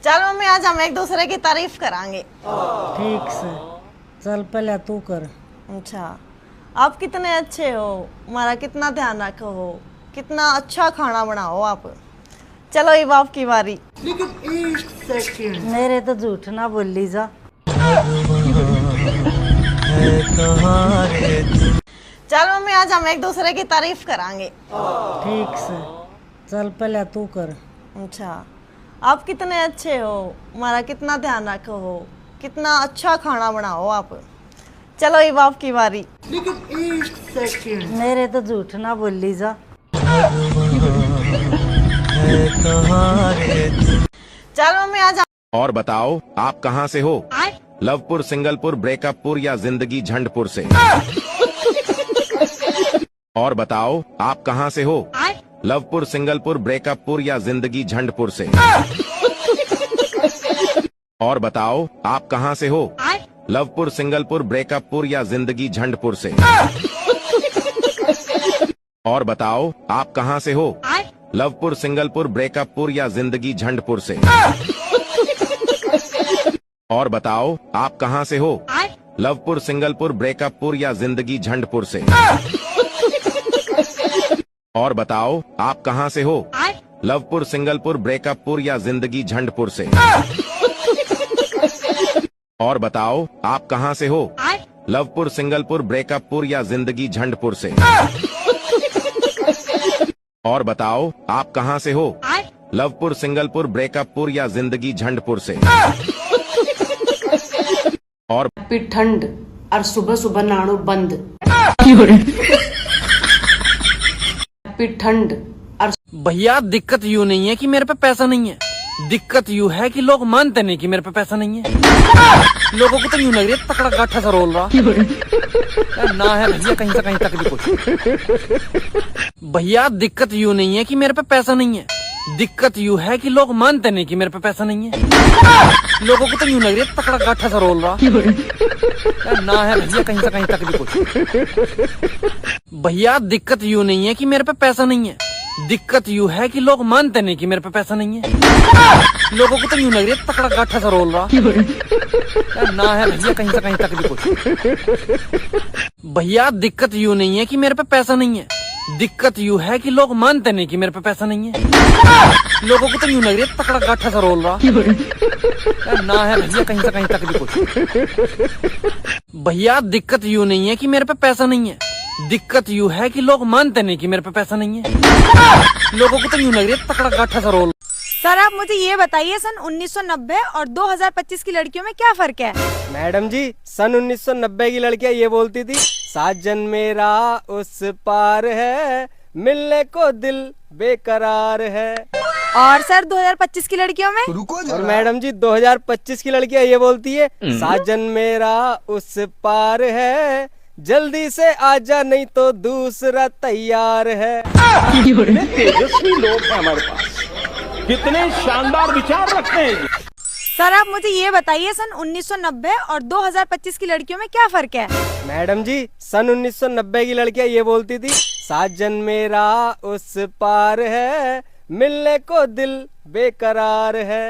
चल मम्मी आज हम एक दूसरे की तारीफ करांगे। ठीक से चल पहले तू कर। अच्छा आप कितने अच्छे हो, हमारा कितना ध्यान रखो हो, कितना अच्छा खाना बनाओ आप। चलो ये बाप की बारी। मेरे तो झूठ ना बोली जा। चल मम्मी आज हम एक दूसरे की तारीफ करांगे। ठीक से चल पहले तू कर। अच्छा आप कितने अच्छे हो, हमारा कितना ध्यान रखो हो, कितना अच्छा खाना बनाओ आप। चलो ये बाप की बारी। मेरे तो झूठ ना बोली जा। चल मम्मी आज और बताओ आप कहाँ से हो? लवपुर, सिंगलपुर, ब्रेकअपपुर या जिंदगी झंडपुर से? और बताओ आप कहाँ से हो? लवपुर, सिंगलपुर, ब्रेकअपपुर या जिंदगी झंडपुर से? और बताओ आप कहाँ से हो? लवपुर, सिंगलपुर, ब्रेकअपपुर या जिंदगी झंडपुर से? और बताओ आप कहाँ से हो? लवपुर, सिंगलपुर, ब्रेकअपपुर या जिंदगी झंडपुर से? और बताओ आप कहाँ से हो? लवपुर, सिंगलपुर, ब्रेकअपपुर या जिंदगी झंडपुर से? और बताओ आप कहाँ से हो? लवपुर, सिंगलपुर, ब्रेकअपपुर या जिंदगी झंडपुर से? और बताओ आप कहाँ से हो? लवपुर, सिंगलपुर, ब्रेकअपपुर या जिंदगी झंडपुर से? और बताओ आप कहाँ से हो? लवपुर, सिंगलपुर, ब्रेकअपपुर या जिंदगी झंडपुर से? और ठंड और सुबह सुबह नाड़ू बंद। ठंड और भैया दिक्कत यूँ नहीं है कि मेरे पे पैसा नहीं है, दिक्कत यूँ है कि लोग मानते नहीं कि मेरे पे पैसा नहीं है। लोगों को तो यूँ लग रही है तकड़ा गाठा सा रोल रहा ना है भैया, कहीं से कहीं तक भी कुछ। भैया दिक्कत यूँ नहीं है कि मेरे पे पैसा नहीं है, दिक्कत यूँ है कि लोग मानते नहीं कि मेरे पे पैसा नहीं है। लोगों को तो यूँ लग रही है तकड़ा गाठा सा रोल रहा ना है भैया, कहीं से कहीं तक भी कुछ। भैया दिक्कत यूँ नहीं है कि मेरे पे पैसा नहीं है, दिक्कत यूँ है कि लोग मानते नहीं कि मेरे पे पैसा नहीं है। लोगों को तो यूँ लग रही है तकड़ा गाठा सा रोल रहा ना है भैया, कहीं से कहीं तक भी कुछ। भैया दिक्कत यूँ नहीं है कि मेरे पे पैसा नहीं है, दिक्कत यूँ है कि लोग मानते नहीं कि मेरे पे पैसा नहीं है। लोगों को तो यूँ लग रही है तकड़ा गाठा सा रोल रहा ना है भैया, कहीं से कहीं तक भी कुछ। भैया दिक्कत यूँ नहीं है कि मेरे पे पैसा नहीं है, दिक्कत यूँ है कि लोग मानते नहीं कि मेरे पे पैसा नहीं है। लोगों को तो यूँ लग रही है तकड़ा गाठा सा रोल। सर आप मुझे ये बताइए सन 1990 और 2025 की लड़कियों में क्या फर्क है? मैडम जी सन 1990 की लड़कियां ये बोलती थी, साजन मेरा उस पार है, मिलने को दिल बेकरार है। और सर 2025 की लड़कियों में? और मैडम जी 2025 की लड़कियां ये बोलती है, साजन मेरा उस पार है, जल्दी से आजा नहीं तो दूसरा तैयार है। तेजस्वी लोग हैं हमारे पास, कितने शानदार विचार रखते हैं। सर आप मुझे ये बताइए सन 1990 और 2025 की लड़कियों में क्या फर्क है? मैडम जी सन 1990 की लड़कियां ये बोलती थी, साजन मेरा उस पार है, मिलने को दिल बेकरार है।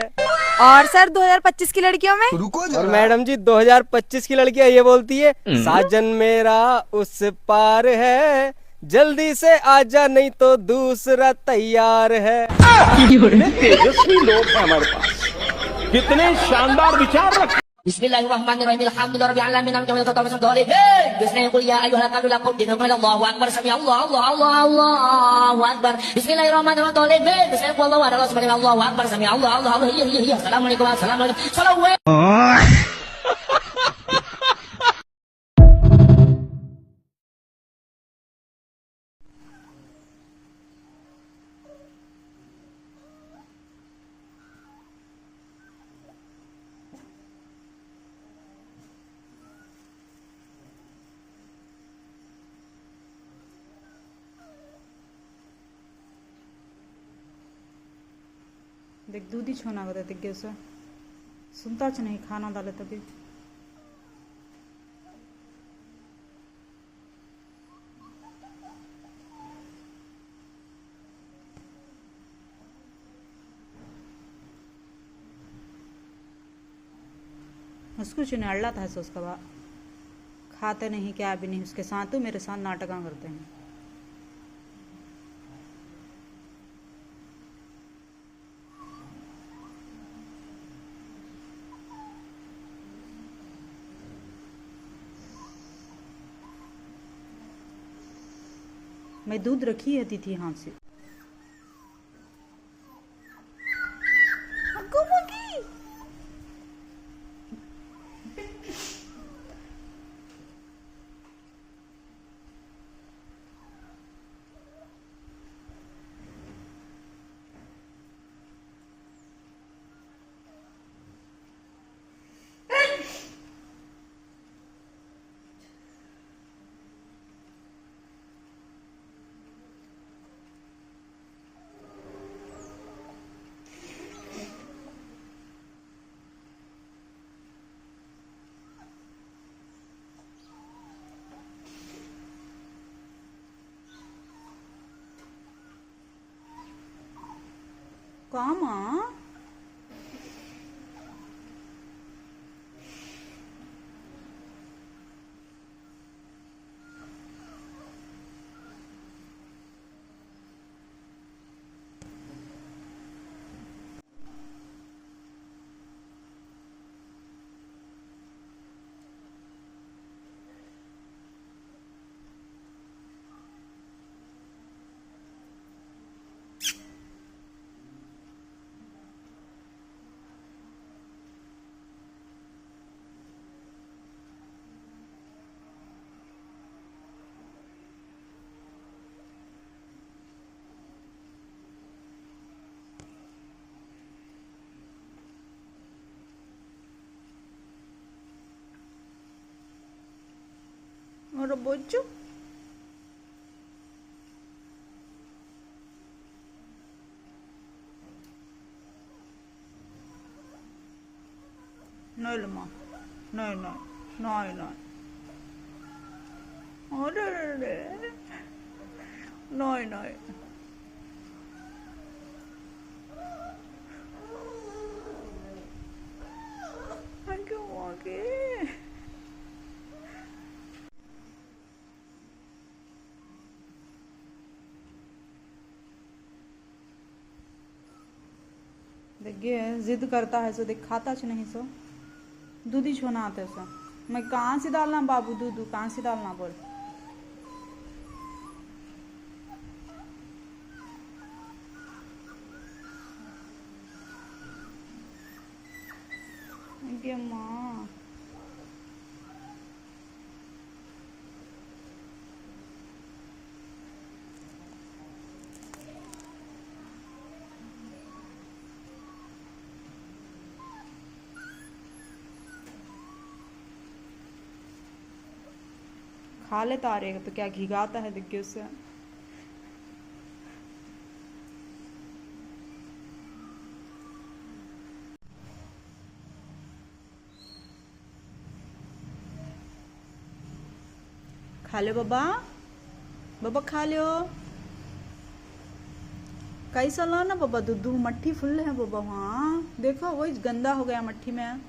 और सर 2025 की लड़कियों में? और मैडम जी 2025 की लड़कियां ये बोलती है, साजन मेरा उस पार है, जल्दी से आजा नहीं तो दूसरा तैयार है। कितने तेजस्वी लोग हैं हमारे पास, कितने शानदार विचार रखते। Bismillahirrahmanirrahim. Alhamdulillahirabbil alamin. Bismillah ya ayyuhal kafirun lakum dinukum Allahu akbar. Sami Allahu akbar. Bismillahirrahmanirrahim. Bismillah wallahu akbar. Sami Allahu akbar. Sami Allah. Assalamualaikum. Assalamualaikum. देख दूधी छोना होता देख गया उसे सुनता च नहीं खाना डाले तभी उसको चुने अल्लाह था उसका बा खाते नहीं क्या भी नहीं उसके साथ तो मेरे साथ नाटका करते हैं। मैं दूध रखी है थी हाथ से काम और बोचू नहीं लमा नहीं नहीं नहीं नहीं अरे नहीं नहीं क्यों आगे देखिए जिद करता है सो देख खाता च नहीं सो दूधी छोना आते सो मैं कहाँ से डालना बाबू दूध कहाँ से डालना बोल माँ खा लेता आ रहेगा तो क्या घिगाता है दिग्गे उससे खा लो बाबा बाबा खा लो कैसा ला ना बाबा दूध मट्ठी फुल है बाबा हाँ देखो वही गंदा हो गया मट्ठी में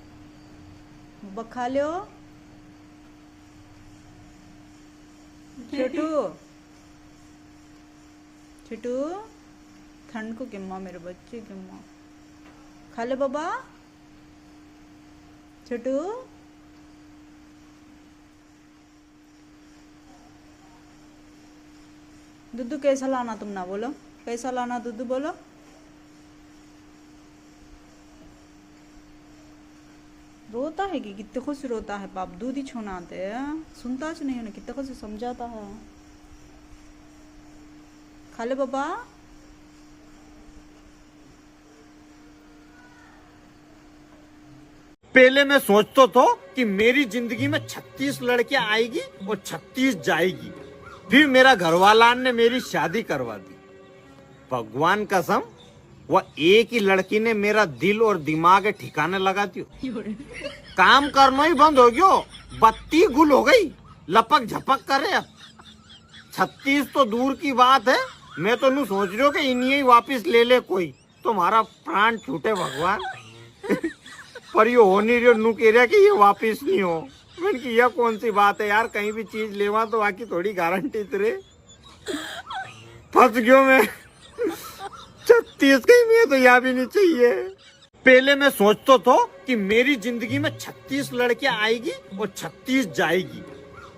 बाबा खा लो छोटू छोटू ठंड को गिम्मा मेरे बच्चे गिम्मा खा ले बाबा छोटू दूध कैसा लाना तुम ना बोलो कैसा लाना दूध बोलो रोता है कि कितने खुश रोता है बाप दूध ही छोना आते हैं सुनता च नहीं उन्हें कितने खुश समझाता है खा ले बाबा पहले मैं सोचता था कि मेरी जिंदगी में 36 लड़कियां आएगी और 36 जाएगी फिर मेरा घरवाला ने मेरी शादी करवा दी भगवान कसम वह एक ही लड़की ने मेरा दिल और दिमाग ठिकाने लगा दियो। काम करना ही बंद हो गयो, बत्ती गुल हो गई, लपक झपक करे। अब 36 तो दूर की बात है, मैं तो नू सोच रही हूँ कि इन्हीं ही वापिस ले ले कोई, तुम्हारा प्राण छूटे भगवान। पर ये हो नहीं रही, नू कह रहा कि ये वापिस नहीं हो। मैंने कि यह कौन सी बात है यार, कहीं भी चीज लेवा तो आकी थोड़ी गारंटी तेरे। फंस गयो मैं। 36 कहीं में तो यहाँ भी नहीं चाहिए। पहले मैं सोचता था कि मेरी जिंदगी में 36 लड़कियां आएगी और 36 जाएगी,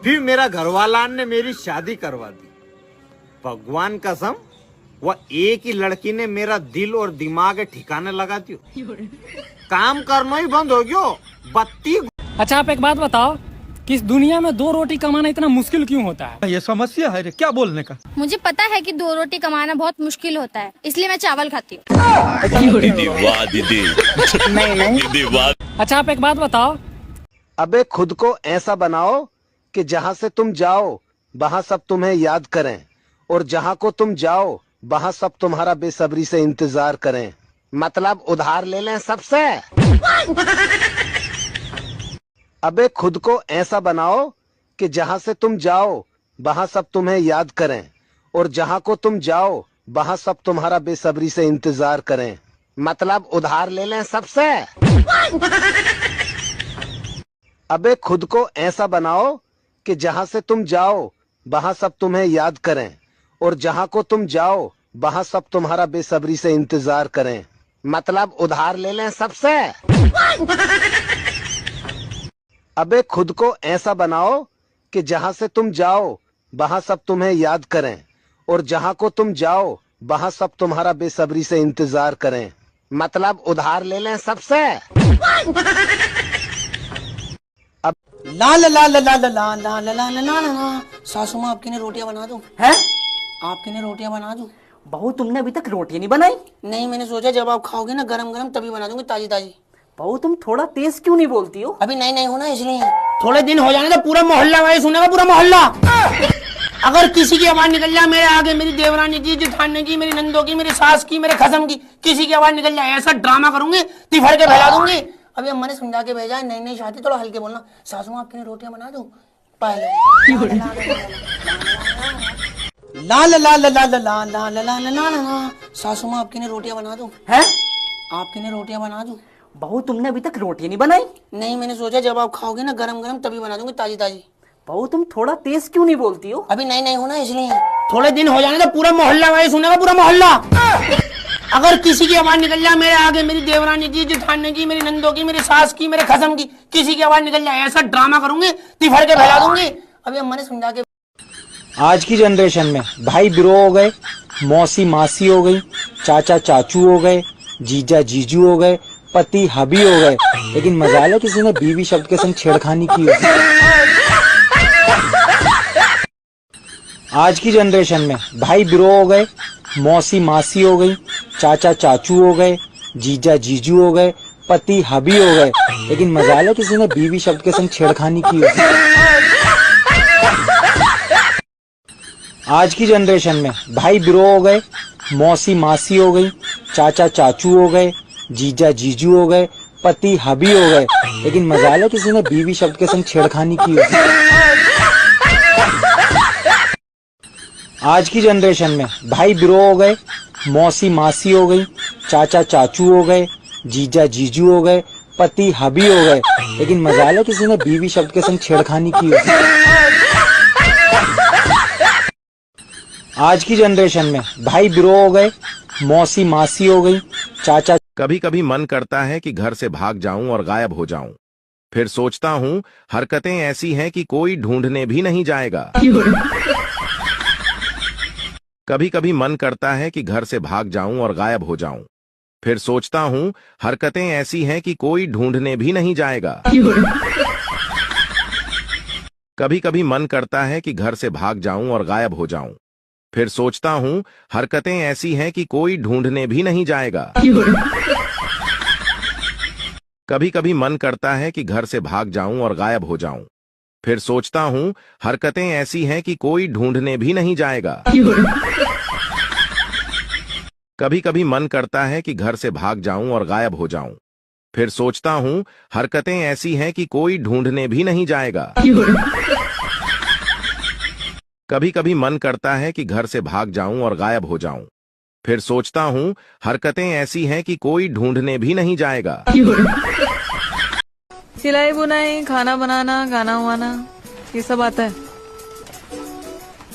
फिर मेरा घरवाला ने मेरी शादी करवा दी। भगवान कसम, वह एक ही लड़की ने मेरा दिल और दिमाग ठिकाने लगा दियो। काम करना ही बंद हो गयो, बत्ती। अच्छा आप एक बात बताओ कि इस दुनिया में 2 रोटी कमाना इतना मुश्किल क्यों होता है? ये समस्या है रे, क्या बोलने का। मुझे पता है कि 2 रोटी कमाना बहुत मुश्किल होता है, इसलिए मैं चावल खाती हूँ। अच्छा आप एक बात बताओ। अबे खुद को ऐसा बनाओ कि जहाँ से तुम जाओ वहाँ सब तुम्हें याद करें, और जहाँ को तुम जाओ वहाँ सब तुम्हारा बेसब्री से इंतजार करें। मतलब उधार ले लें सबसे। अबे खुद को ऐसा बनाओ कि जहाँ से तुम जाओ वहाँ सब तुम्हें याद करें, और जहाँ को तुम जाओ वहाँ सब तुम्हारा बेसब्री से इंतजार करें। मतलब उधार ले लें सबसे। अबे खुद को ऐसा बनाओ कि जहाँ से तुम जाओ वहाँ सब तुम्हें याद करें, और जहाँ को तुम जाओ वहाँ सब तुम्हारा बेसब्री से इंतजार करें। मतलब उधार ले लें सबसे। अबे खुद को ऐसा बनाओ कि जहाँ से तुम जाओ वहाँ सब तुम्हें याद करें, और जहाँ को तुम जाओ वहाँ सब तुम्हारा बेसब्री से इंतजार करें। मतलब उधार ले लें सबसे। अब ला ला ला ला ला ला ला ला ला ला ला ला। सासू माँ आपके लिए रोटियां बना दूं? हैं? आपके लिए रोटियां बना दूं? बहू तुमने अभी तक रोटी नहीं बनाई? नहीं, मैंने सोचा जब आप खाओगे ना गरम गरम तभी बना दूंगी, ताजी ताजी। बहू तुम थोड़ा तेज क्यों नहीं बोलती हो? अभी नहीं हो ना, इसलिए। थोड़े दिन हो जाने तो पूरा मोहल्ला वाले सुनेगा, पूरा मोहल्ला। अगर किसी की आवाज निकल जाए मेरे आगे, मेरी देवरानी की, जेठानी की, मेरी नंदो की, मेरी सास की, मेरे खसम की, किसी की आवाज निकल जाए, ऐसा ड्रामा करूंगी, तिफड़ के फैला दूंगी। अभी अम्मा ने समझा के भेजा है, नई शादी, थोड़ा हल्के बोलना। सासू माँ आपके लिए रोटियां बना दूं? पहले ला ला ला ला ला ला ला ला ला ला ला ला। सासू माँ आपके लिए रोटियां बना दूं? हैं? आपके लिए रोटियां बना दूं? बहू तुमने अभी तक रोटी नहीं बनाई? नहीं, मैंने सोचा जब आप खाओगे ना गरम गरम तभी बना दूंगी, ताजी ताजी। बहू तुम थोड़ा तेज क्यों नहीं बोलती हो? अभी नहीं हो ना, इसलिए। थोड़े दिन हो जाने तो पूरा मोहल्ला वाले सुनेगा, पूरा मोहल्ला। अगर किसी की आवाज निकल जाए मेरे आगे, मेरी देवरानी की, जेठानी की, मेरी नंदो की, मेरी सास की, मेरे खसम की, किसी की आवाज निकल जाए, ऐसा ड्रामा करूंगी, तिफड़ के फैला दूंगी। अभी अम्मा ने समझा के। आज की जनरेशन में भाई ब्रो हो गए, मौसी मासी हो गई, चाचा चाचू हो गए, जीजा जीजू हो गए, पति हबी हो गए, लेकिन मजाल है किसी ने बीवी शब्द के संग छेड़खानी की हो। आज की जनरेशन में भाई ब्रो हो गए, मौसी मासी हो गई, चाचा चाचू हो गए, जीजा जीजू हो गए, पति हबी हो गए, लेकिन मजाल है किसी ने बीवी शब्द के संग छेड़खानी की हो। आज की जनरेशन में भाई ब्रो हो गए, मौसी मासी हो गई, चाचा चाचू हो गए, जीजा जीजू हो गए, पति हबी हो गए, लेकिन मजाल है किसी ने बीवी शब्द के संग छेड़खानी की हो। आज की जनरेशन में भाई ब्रो हो गए, मौसी मासी हो गई, चाचा चाचू हो गए, जीजा जीजू हो गए, पति हबी हो गए, लेकिन मजाल है किसी ने बीवी शब्द के संग छेड़खानी की हो। आज की जनरेशन में भाई ब्रो हो गए, मौसी मासी हो गई, चाचा। कभी कभी मन करता है कि घर से भाग जाऊं और गायब हो जाऊं, फिर सोचता हूं हरकतें ऐसी हैं कि कोई ढूंढने भी नहीं जाएगा। कभी कभी मन करता है कि घर से भाग जाऊं और गायब हो जाऊं, फिर सोचता हूं हरकतें ऐसी हैं कि कोई ढूंढने भी नहीं जाएगा। कभी कभी मन करता है कि घर से भाग जाऊं और गायब हो जाऊं, फिर सोचता हूं हरकतें ऐसी हैं कि कोई ढूंढने भी नहीं जाएगा। कभी कभी मन करता है कि घर से भाग जाऊं और गायब हो जाऊं, फिर सोचता हूं हरकतें ऐसी हैं कि कोई ढूंढने भी नहीं जाएगा। कभी कभी मन करता है कि घर से भाग जाऊं और गायब हो जाऊं। फिर सोचता हूं हरकतें ऐसी हैं कि कोई ढूंढने भी नहीं जाएगा। कभी कभी मन करता है कि घर से भाग जाऊं और गायब हो जाऊं। फिर सोचता हूं हरकतें ऐसी हैं कि कोई ढूंढने भी नहीं जाएगा। सिलाई बुनाई, खाना बनाना, गाना वाना, ये सब आता है?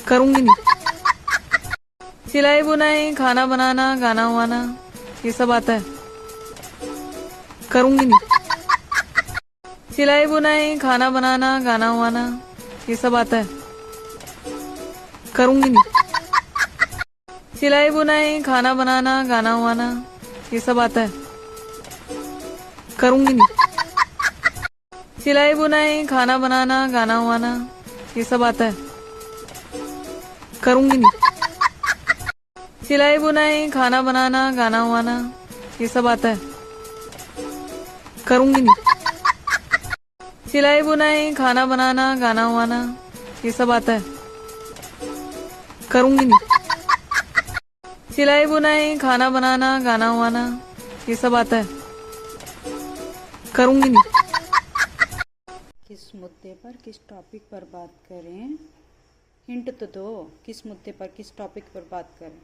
करूंगी नहीं। सिलाई बुनाई, खाना बनाना, गाना वाना, ये सब आता है? करूंगी नहीं। सिलाई बुनाई, खाना बनाना, गाना वाना, ये सब आता है? करूंगी नहीं। सिलाई बुनाई, खाना बनाना, गाना वाना, ये सब आता है? करूंगी नहीं। सिलाई बुनाई, खाना बनाना, गाना वाना, ये सब आता है? करूंगी नहीं। सिलाई बुनाई, खाना बनाना, गाना वाना, ये सब आता है? करूंगी नहीं। सिलाई बुनाई, खाना बनाना, गाना वाना, ये सब आता है? करूंगी नहीं। सिलाई बुनाई, खाना बनाना, गाना वाना, ये सब आता है? करूंगी नहीं। किस मुद्दे पर किस टॉपिक पर बात करें? हिंट तो दो, किस मुद्दे पर किस टॉपिक पर बात करें?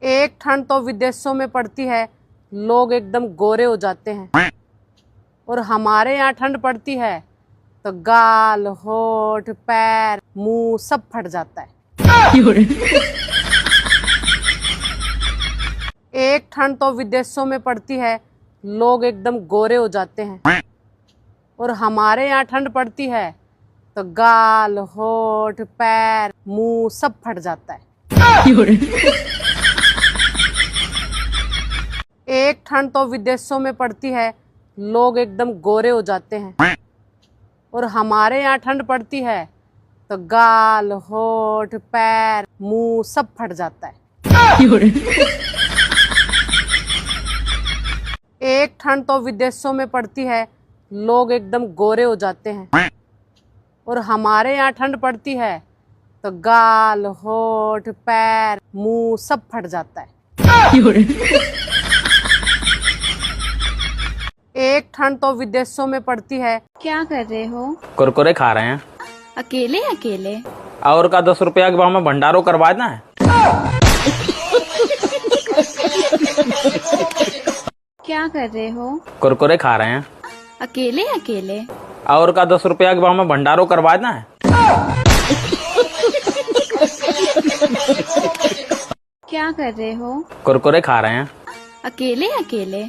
एक ठंड तो विदेशों में पड़ती है, लोग एकदम गोरे हो जाते हैं। और हमारे यहाँ ठंड पड़ती है तो गाल, होठ, पैर, मुंह सब फट जाता है। एक ठंड तो विदेशों में पड़ती है, लोग एकदम गोरे हो जाते हैं। और हमारे यहाँ ठंड पड़ती है तो गाल, होठ, पैर, मुंह सब फट जाता है। एक ठंड तो विदेशों में पड़ती है, लोग एकदम गोरे हो जाते हैं। और हमारे यहाँ ठंड पड़ती है तो गाल, होठ, पैर, मुंह सब फट जाता है। एक ठंड तो विदेशों में पड़ती है, लोग एकदम गोरे हो जाते हैं। और हमारे यहाँ ठंड पड़ती है तो गाल, होठ, पैर, मुंह सब फट जाता है। एक ठंड तो विदेशों में पड़ती है। क्या कर रहे हो? कुरकुरे खा रहे हैं। अकेले अकेले? और का 10 रुपया के भाव में भंडारो करवा देना है। क्या कर रहे हो? कुरकुरे खा रहे हैं। अकेले अकेले? और का 10 रुपया के भाव में भंडारो करवा देना है। क्या कर रहे हो? कुरकुरे खा रहे हैं। अकेले अकेले?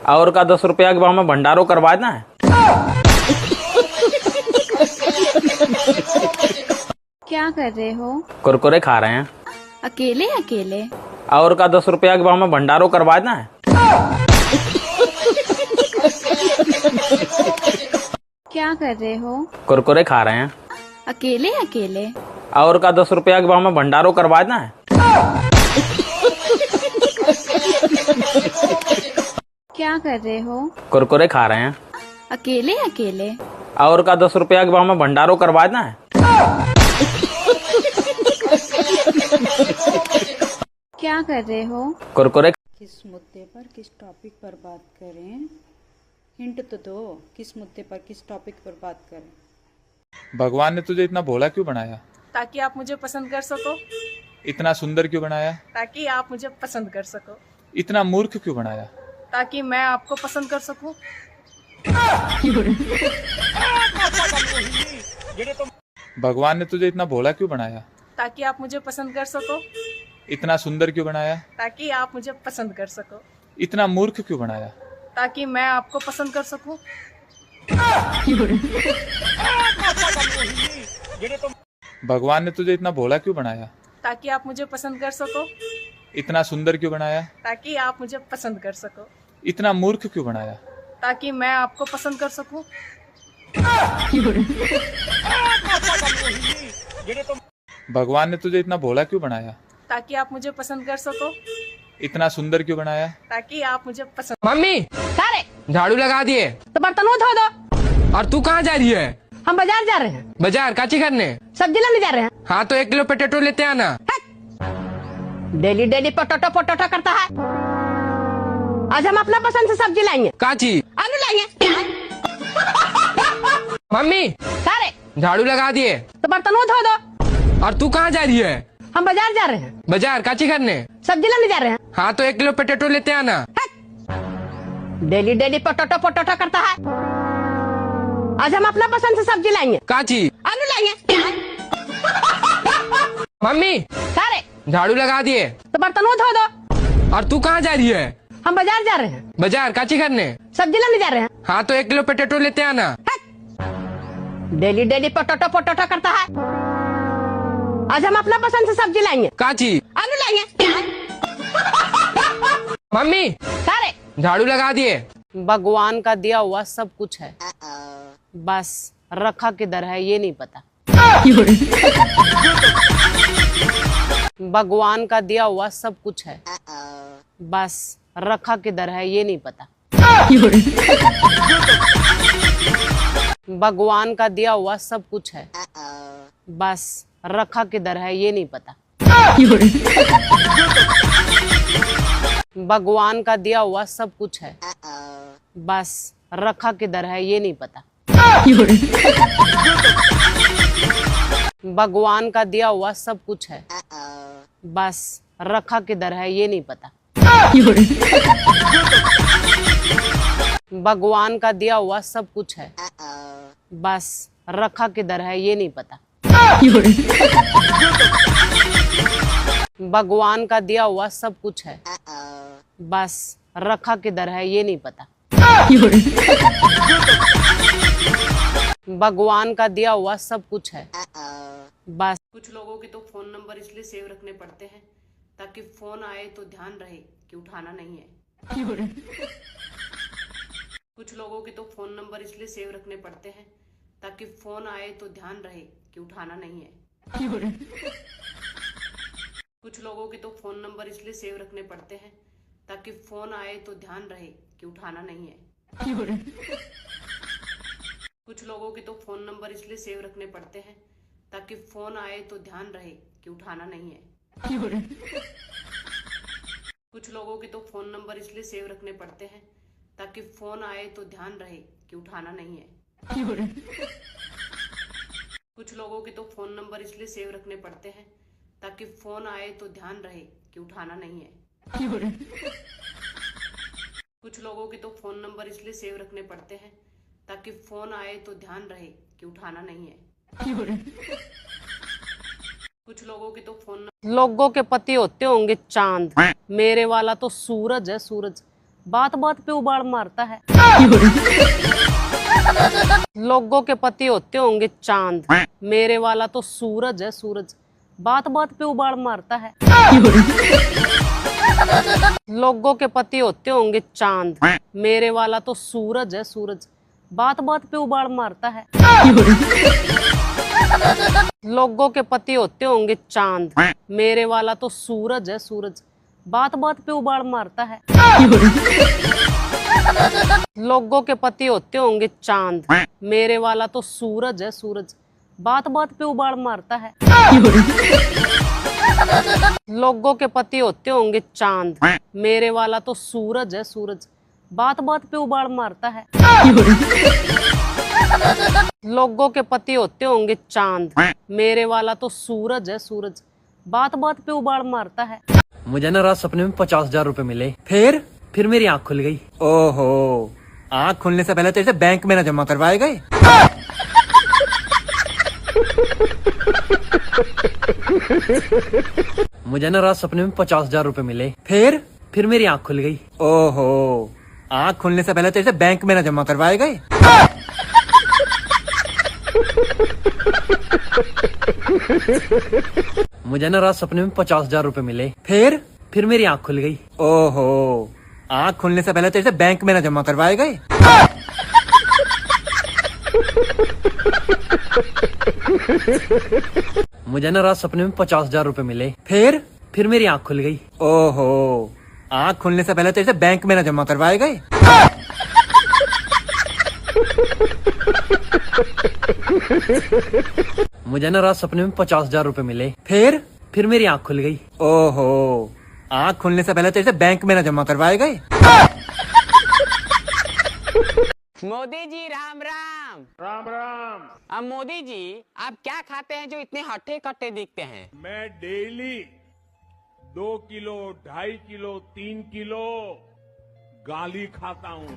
और का 10 रुपया के भाव में भंडारो करवा देना है। क्या कर रहे हो? कुरकुरे खा रहे हैं। अकेले अकेले? और का 10 रुपया के भाव में भंडारो करवा देना है। क्या कर रहे हो? कुरकुरे खा रहे हैं। अकेले अकेले? और का 10 रुपया के भाव में भंडारो करवा देना है। क्या कर रहे हो? कुरकुरे खा रहे हैं। अकेले अकेले? और का 10 रुपया के भाव में भंडारो करवा देना है। क्या कर रहे हो? कुरकुरे। किस मुद्दे पर किस टॉपिक पर बात करें? हिंट तो दो, किस मुद्दे पर किस टॉपिक पर बात करें? भगवान ने तुझे इतना भोला क्यों बनाया? ताकि आप मुझे पसंद कर सको। इतना सुंदर क्यों बनाया? ताकि आप मुझे पसंद कर सको। इतना मूर्ख क्यों बनाया? ताकि मैं आपको पसंद कर सकूं। भगवान ने तुझे इतना भोला क्यों बनाया? ताकि आप मुझे पसंद कर सको। इतना सुंदर क्यों बनाया? ताकि आप मुझे पसंद कर सको। इतना मूर्ख क्यों बनाया? ताकि मैं आपको पसंद कर सकूं। भगवान ने तुझे इतना भोला क्यों बनाया? ताकि आप मुझे पसंद कर सको। इतना सुंदर क्यों बनाया? ताकि आप मुझे पसंद कर सको। इतना मूर्ख क्यों बनाया? ताकि मैं आपको पसंद कर सकूं। भगवान ने तुझे इतना भोला क्यों बनाया? ताकि आप मुझे पसंद कर सको। इतना सुंदर क्यों बनाया? ताकि आप मुझे पसंद। मम्मी झाड़ू लगा दिए तो बर्तनों धो दो। और तू कहाँ जा रही है? हम बाजार जा रहे हैं। बाजार काची करने? सब्जी लाने जा रहे हैं। हाँ तो 1 किलो पोटैटो लेते आना। डेली डेली पोटोटो पोटोटो करता है। आज हम अपना पसंद से सब्जी लाएंगे। काची आलू लाएंगे। मम्मी सारे झाड़ू लगा दिए तो बर्तन वो धो दो। और तू कहाँ जा रही है? हम बाजार जा रहे हैं। बाजार काची करने? सब्जी लाने जा रहे हैं। हाँ तो 1 किलो पोटैटो लेते आना। डेली डेली पोटोटो पोटोटो करता है। आज हम अपना पसंद से सब्जी लाएंगे। काची आलू लाएंगे। मम्मी सारे झाड़ू लगा दिए तो बर्तन वो धो दो। और तू कहाँ जा रही है? हम बाजार जा रहे हैं। बाजार काची करने? सब्जी लाने जा रहे हैं। हाँ तो 1 किलो पोटैटो लेते आना। डेली डेली पोटोटो पोटोटो करता है। आज हम अपना पसंद से सब्जी लाएंगे। काची आलू लाएंगे। मम्मी सारे झाड़ू लगा दिए। भगवान का दिया हुआ सब कुछ है, बस रखा किधर है ये नहीं पता। भगवान का दिया हुआ सब कुछ है, बस रखा किधर है ये नहीं पता। भगवान का दिया हुआ सब कुछ है, बस रखा किधर है ये नहीं पता। भगवान का दिया हुआ सब कुछ है, बस रखा किधर है ये नहीं पता। भगवान का दिया हुआ सब कुछ है, बस रखा किधर है ये नहीं पता। भगवान का दिया हुआ सब कुछ है, बस रखा किधर है ये नहीं पता। भगवान का दिया हुआ सब कुछ है, बस रखा किधर है ये नहीं पता। भगवान का दिया हुआ सब कुछ है, बस। कुछ लोगों के तो फोन नंबर इसलिए सेव रखने पड़ते हैं ताकि फोन आए तो ध्यान रहे कि उठाना नहीं है। कुछ लोगों के तो फोन नंबर इसलिए सेव रखने पड़ते हैं ताकि फोन आए तो ध्यान रहे कि उठाना नहीं है। कुछ लोगों के तो फोन नंबर इसलिए सेव रखने पड़ते हैं ताकि फोन आए तो ध्यान रहे कि उठाना नहीं है। कुछ लोगों के तो फोन नंबर इसलिए सेव रखने पड़ते हैं ताकि फोन आए तो ध्यान रहे कि उठाना नहीं है। कुछ लोगों के तो फोन नंबर इसलिए सेव रखने पड़ते हैं ताकि फोन आए तो ध्यान रहे कि उठाना नहीं है। कुछ लोगों के तो फोन नंबर इसलिए सेव रखने पड़ते हैं ताकि फोन आए तो ध्यान रहे कि उठाना नहीं है। कुछ लोगों के तो फोन नंबर इसलिए सेव रखने पड़ते हैं ताकि फोन आए तो ध्यान रहे कि उठाना नहीं है। कुछ लोगों के तो फोन लोगों के पति होते होंगे चांद, मेरे वाला तो सूरज है सूरज, बात बात पे उबाड़ मारता है। लोगों के पति होते होंगे चांद, मेरे वाला तो सूरज है सूरज, बात बात पे उबाड़ मारता है। लोगों के पति होते होंगे चांद, मेरे वाला तो सूरज है सूरज, बात बात पे उबाड़ मारता है। लोगों के पति होते होंगे चांद, मेरे वाला तो सूरज है सूरज, बात बात पे उबाड़ मारता है। लोगों के पति होते होंगे चांद, मेरे वाला तो सूरज है सूरज, बात बात पे उबाड़ मारता है। लोगों के पति होते होंगे चांद, मेरे वाला तो सूरज है सूरज, बात बात पे उबाड़ मारता है। लोगों के पति होते होंगे चांद, मेरे वाला तो सूरज है सूरज, बात बात पे उबाड़ मारता है। मुझे ना रात सपने में 50,000 रुपए मिले, फिर मेरी आंख खुल गई। ओहो, आंख खुलने से पहले तो इसे बैंक में ना जमा करवाए गए। मुझे ना रात सपने में 50,000 रुपए मिले, फिर मेरी आंख खुल गई। ओहो, आंख खुलने से पहले तो इसे बैंक में ना जमा करवाए गए। मुझे ना रात सपने में 50,000 रुपए मिले, फिर मेरी आंख खुल गई। ओहो, आंख खुलने से पहले तो इसे बैंक में ना जमा करवाए गए। मुझे ना रात सपने में 50,000 रुपए मिले, फिर मेरी आंख खुल गई। ओहो, आंख खुलने से पहले तो इसे बैंक में ना जमा करवाए गए। मुझे ना रात सपने में 50,000 रुपए मिले, फिर मेरी आंख खुल गई। ओहो, आंख खुलने से पहले तो इसे बैंक में ना जमा करवाए गए। मोदी जी राम राम। राम राम। अब मोदी जी आप क्या खाते हैं जो इतने हट्टे कट्टे दिखते हैं? मैं डेली 2 किलो 2.5 किलो 3 किलो गाली खाता हूँ।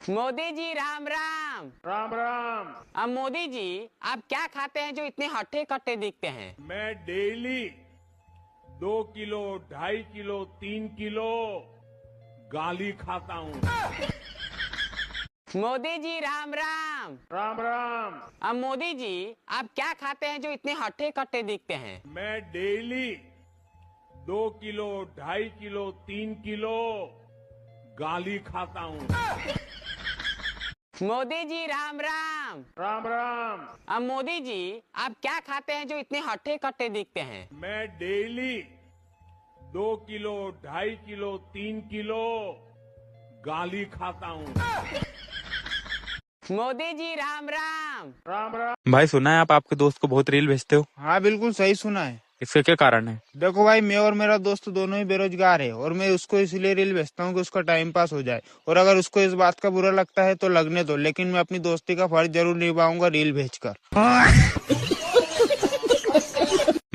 मोदी जी राम राम। राम राम। अब मोदी जी आप क्या खाते हैं जो इतने हट्टे कट्टे दिखते हैं? मैं डेली 2 किलो 2.5 किलो 3 किलो गाली खाता हूँ। मोदी जी राम राम। राम राम। अब मोदी जी आप क्या खाते हैं जो इतने हट्टे कट्टे दिखते हैं? मैं डेली 2 किलो 2.5 किलो 3 किलो गाली खाता हूँ। मोदी जी राम राम। राम राम। अब मोदी जी आप क्या खाते हैं जो इतने हट्टे कट्टे दिखते हैं? मैं डेली 2 किलो 2.5 किलो 3 किलो गाली खाता हूँ। मोदी जी राम राम। राम राम। भाई सुना है आप आपके दोस्त को बहुत रील भेजते हो? हाँ बिल्कुल सही सुना है। इसका क्या कारण है? देखो भाई, मैं और मेरा दोस्त दोनों ही बेरोजगार है और मैं उसको इसलिए रील भेजता हूँ कि उसका टाइम पास हो जाए, और अगर उसको इस बात का बुरा लगता है तो लगने दो, लेकिन मैं अपनी दोस्ती का फर्ज जरूर निभाऊंगा रील भेजकर।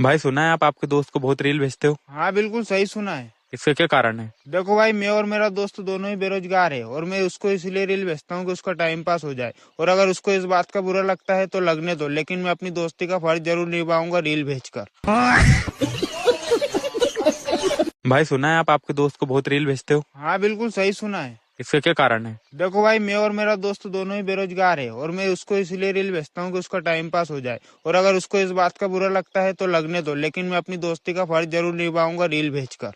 भाई सुना है आप आपके दोस्त को बहुत रील भेजते हो? हाँ बिल्कुल सही सुना है। इसका क्या कारण है? देखो भाई, मैं और मेरा दोस्त दोनों ही बेरोजगार है और मैं उसको इसलिए रील भेजता हूँ कि उसका टाइम पास हो जाए, और अगर उसको इस बात का बुरा लगता है तो लगने दो, लेकिन मैं अपनी दोस्ती का फर्ज जरूर निभाऊंगा रील भेजकर। भाई सुना है आप आपके दोस्त को बहुत रील भेजते हो? हाँ बिल्कुल सही सुना है। इसका क्या कारण है? देखो भाई, मैं और मेरा दोस्त दोनों ही बेरोजगार है और मैं उसको इसलिए रील भेजता हूँ कि उसका टाइम पास हो जाए, और अगर उसको इस बात का बुरा लगता है तो लगने दो, लेकिन मैं अपनी दोस्ती का फर्ज जरूर निभाऊंगा रील भेजकर।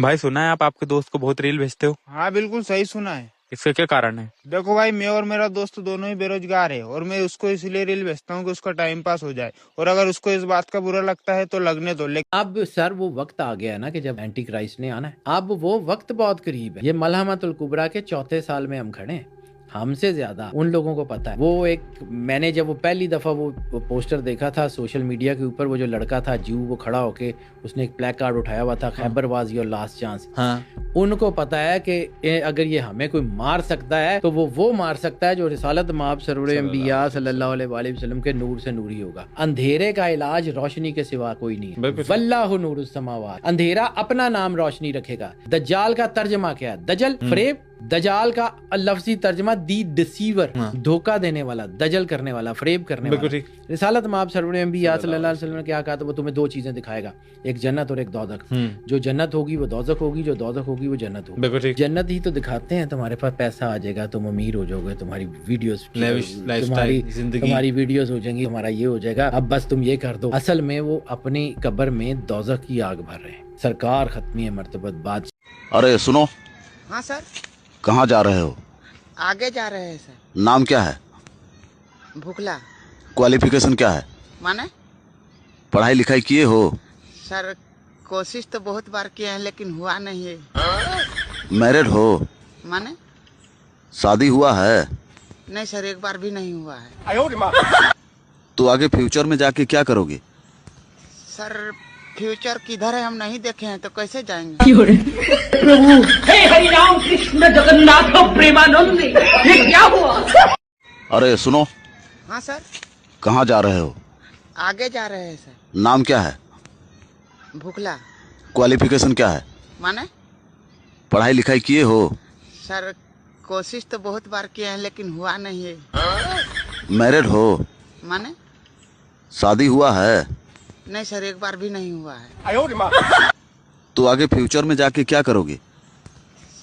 भाई सुना है आप आपके दोस्त को बहुत रील भेजते हो? हाँ बिल्कुल सही सुना है। इसका क्या कारण है? देखो भाई, मैं और मेरा दोस्त दोनों ही बेरोजगार है और मैं उसको इसलिए रील भेजता हूँ कि उसका टाइम पास हो जाए, और अगर उसको इस बात का बुरा लगता है तो लगने दो, लेकिन अब सर वो वक्त आ गया है ना कि जब एंटी क्राइस्ट ने आना है। अब वो वक्त बहुत करीब है। ये मलहमतुल कुबरा के 4थे साल में हम खड़े हैं। हमसे ज्यादा उन लोगों को पता है। वो एक, मैंने जब वो पहली दफा वो पोस्टर देखा था सोशल मीडिया के ऊपर, वो जो लड़का था जू, वो खड़ा होके उसने एक प्लेक कार्ड उठाया हुआ था, Khyber was your last chance. हाँ, उनको पता है कि अगर ये हमें कोई मार सकता है तो वो मार सकता है जो रिसालत माब सरवर अंबिया सल्लल्लाहु अलैहि वसल्लम के नूर से नूरी होगा। अंधेरे का इलाज रोशनी के सिवा कोई नहीं है। वल्लाहु नूरुस समावात। अंधेरा अपना नाम रोशनी रखेगा। दज्जाल का तर्जमा क्या है? दजल, फरेब। दजाल का लफ्जी तर्जमा दी डिसीवर, धोखा देने वाला, दजल करने वाला, फरेब करने वाला। रिसालत माब सरवर अंबिया सल्लल्लाहु अलैहि वसल्लम ने क्या कहा? तो वो तुम्हें 2 चीजें दिखाएगा, एक जन्नत और एक दोज़ख। जो जन्नत होगी वो दोज़ख होगी, जो दोज़ख होगी वो जन्नत होगी। जन्नत ही तो दिखाते हैं, तुम्हारे पास पैसा आ जाएगा, तुम अमीर हो जाओगे, तुम्हारी वीडियोस तुम्हारी वीडियोस हो जाएंगी, तुम्हारा ये हो जाएगा। अब बस तुम ये कर दो। असल में वो अपनी कब्र में दोज़ख की आग भर रहे हैं। सरकार खत्मी मर्तबत बात। अरे सुनो। हाँ सर। कहाँ जा रहे हो? आगे जा रहे हैं सर। नाम क्या है? भुखला। क्वालिफिकेशन क्या है? माने? पढ़ाई लिखाई किए हो? सर कोशिश तो बहुत बार किए हैं लेकिन हुआ नहीं है। मैरिड हो? माने? शादी हुआ है? नहीं सर, एक बार भी नहीं हुआ है। तो आगे फ्यूचर में जाके क्या करोगे? सर फ्यूचर किधर है हम नहीं देखे हैं, तो कैसे जाएंगे? प्रभु हे हरि राम कृष्ण जगन्नाथ प्रेमानंद, ये क्या हुआ? अरे सुनो। हाँ सर। कहाँ जा रहे हो? आगे जा रहे हैं सर। नाम क्या है? भुखला। क्वालिफिकेशन क्या है? माने? पढ़ाई लिखाई किए हो? सर कोशिश तो बहुत बार किए हैं लेकिन हुआ नहीं है। मैरिड हो? माने? शादी हुआ है? नहीं सर, एक बार भी नहीं हुआ है। तो आगे फ्यूचर में जाके क्या करोगे?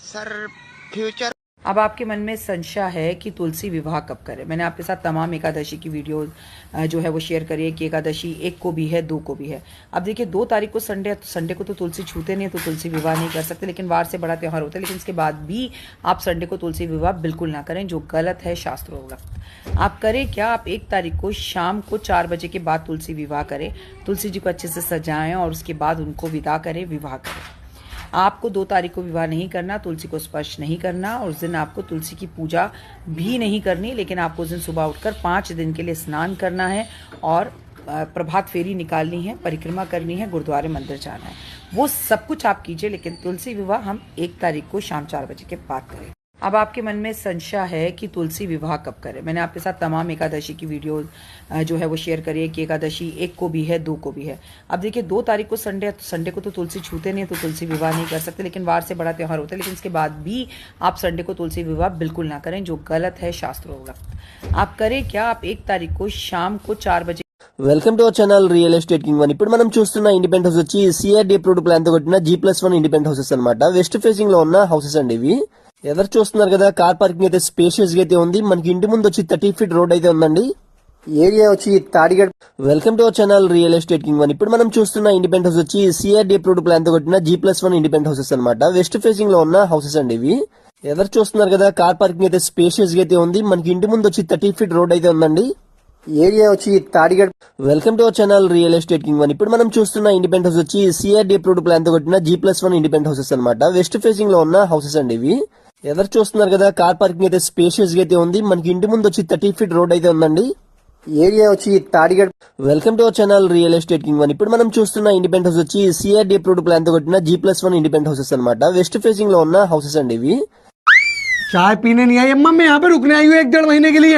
Sir future. अब आपके मन में संशय है कि तुलसी विवाह कब करें। मैंने आपके साथ तमाम एकादशी की वीडियो जो है वो शेयर करी है कि एकादशी 1 को भी है, 2 को भी है। अब देखिए 2 तारीख को संडे है, तो संडे को तो तुलसी छूते नहीं है, तो तुलसी विवाह नहीं कर सकते, लेकिन वार से बड़ा त्यौहार होता है। लेकिन इसके बाद भी आप संडे को तुलसी विवाह बिल्कुल ना करें, जो गलत है शास्त्रों वक्त। आप करें क्या? आप 1 तारीख को शाम को 4 बजे के बाद तुलसी विवाह करें। तुलसी जी को अच्छे से सजाएं और उसके बाद उनको विदा करें, विवाह करें। आपको 2 तारीख को विवाह नहीं करना, तुलसी को स्पर्श नहीं करना और उस दिन आपको तुलसी की पूजा भी नहीं करनी, लेकिन आपको उस दिन सुबह उठकर 5 दिन के लिए स्नान करना है और प्रभात फेरी निकालनी है, परिक्रमा करनी है, गुरुद्वारे मंदिर जाना है। वो सब कुछ आप कीजिए, लेकिन तुलसी विवाह हम 1 तारीख को शाम 4 बजे के बाद करें। अब आपके मन में संशय है कि तुलसी विवाह कब करें। मैंने आपके साथ तमाम एकादशी की वीडियो जो है वो शेयर करी है कि एकादशी 1 को भी है, 2 को भी है। अब देखिए 2 तारीख को संडे है, तो संडे को तो तुलसी छूते नहीं है, तो तुलसी विवाह नहीं कर सकते, लेकिन वार से बड़ा त्यौहार होता है। लेकिन इसके बाद भी आप संडे को तुलसी विवाह बिल्कुल ना करें, जो गलत है शास्त्रोक्त। आप करें क्या, आप 1 तारीख को शाम को 4 बजे। Welcome to our channel real estate king one. ఇప్పుడు మనం చూస్తున్న ఇండిపెండెంట్ హౌస్ వచ్చి సిఆర్డీ అప్రూవ్డ్ ప్లాన్ తో కట్టిన G+1 ఇండిపెండెంట్ హౌసెస్ అన్నమాట. వెస్ట్ ఫేసింగ్ లో ఉన్న హౌసెస్ అండి ఇవి. ఎదురు చూస్తున్నారు కదా, కార్ పార్కింగ్ అయితే స్పేషియస్ గా అయితే ఉంది. మనకి ఇంటి ముందు వచ్చి 30 ఫీట్ రోడ్ అయితే ఉందండి. ఏరియా వచ్చి తాడిగడ్. Welcome to our channel real estate king one. ఇప్పుడు మనం చూస్తున్న ఇండిపెండెంట్ హౌస్ వచ్చి సిఆర్డీ అప్రూవ్డ్ ప్లాన్ తో కట్టిన G+1 ఇండిపెండెంట్ హౌసెస్ అన్నమాట. వెస్ట్ ఫేసింగ్ లో ఉన్న హౌసెస్ అండి ఇవి. ఎదురు చూస్తున్నారు కదా, కార్ పార్కింగ్ అయితే స్పేషియస్ గా అయితే ఉంది. మనకి ఇంటి ముందు వచ్చి 30 ఫీట్ రోడ్ అయితే ఉందండి. ఏరియా వచ్చి తాడిగడ్. Welcome to our channel real estate king one. ఇప్పుడు మనం చూస్తున్న ఇండిపెండెంట్ హౌస్ వచ్చి సిఆర్డీ అప్రూవ్డ్ ప్లాన్ తో కట్టిన G+1 ఇండిపెండెంట్ హౌసెస్ అన్నమాట. వెస్ట్ ఫేసింగ్ లో ఉన్న హౌసెస్ అండి ఇవి. ఎదురు చూస్తున్నారు కదా, కార్ పార్కింగ్ అయితే స్పేషియస్ గా అయితే ఉంది. మనకి ఇంటి ముందు వచ్చి 30 ఫీట్ రోడ్ అయితే ఉందండి. ఏరియా వచ్చి తాడిగడ్. Welcome to our channel real estate king one. ఇప్పుడు మనం చూస్తున్న ఇండిపెండెంట్ హౌస్ వచ్చి సిఆర్డీ అప్రూవ్డ్ ప్లాన్ తో కట్టిన G+1 ఇండిపెండెంట్ హౌసెస్ అన్నమాట. వెస్ట్ ఫేసింగ్ లో ఉన్న హౌసెస్ అండి ఇవి. चाय पीने नहीं आई अम्मा, मैं यहाँ पे रुकने आई हूँ 1-1.5 महीने के लिए।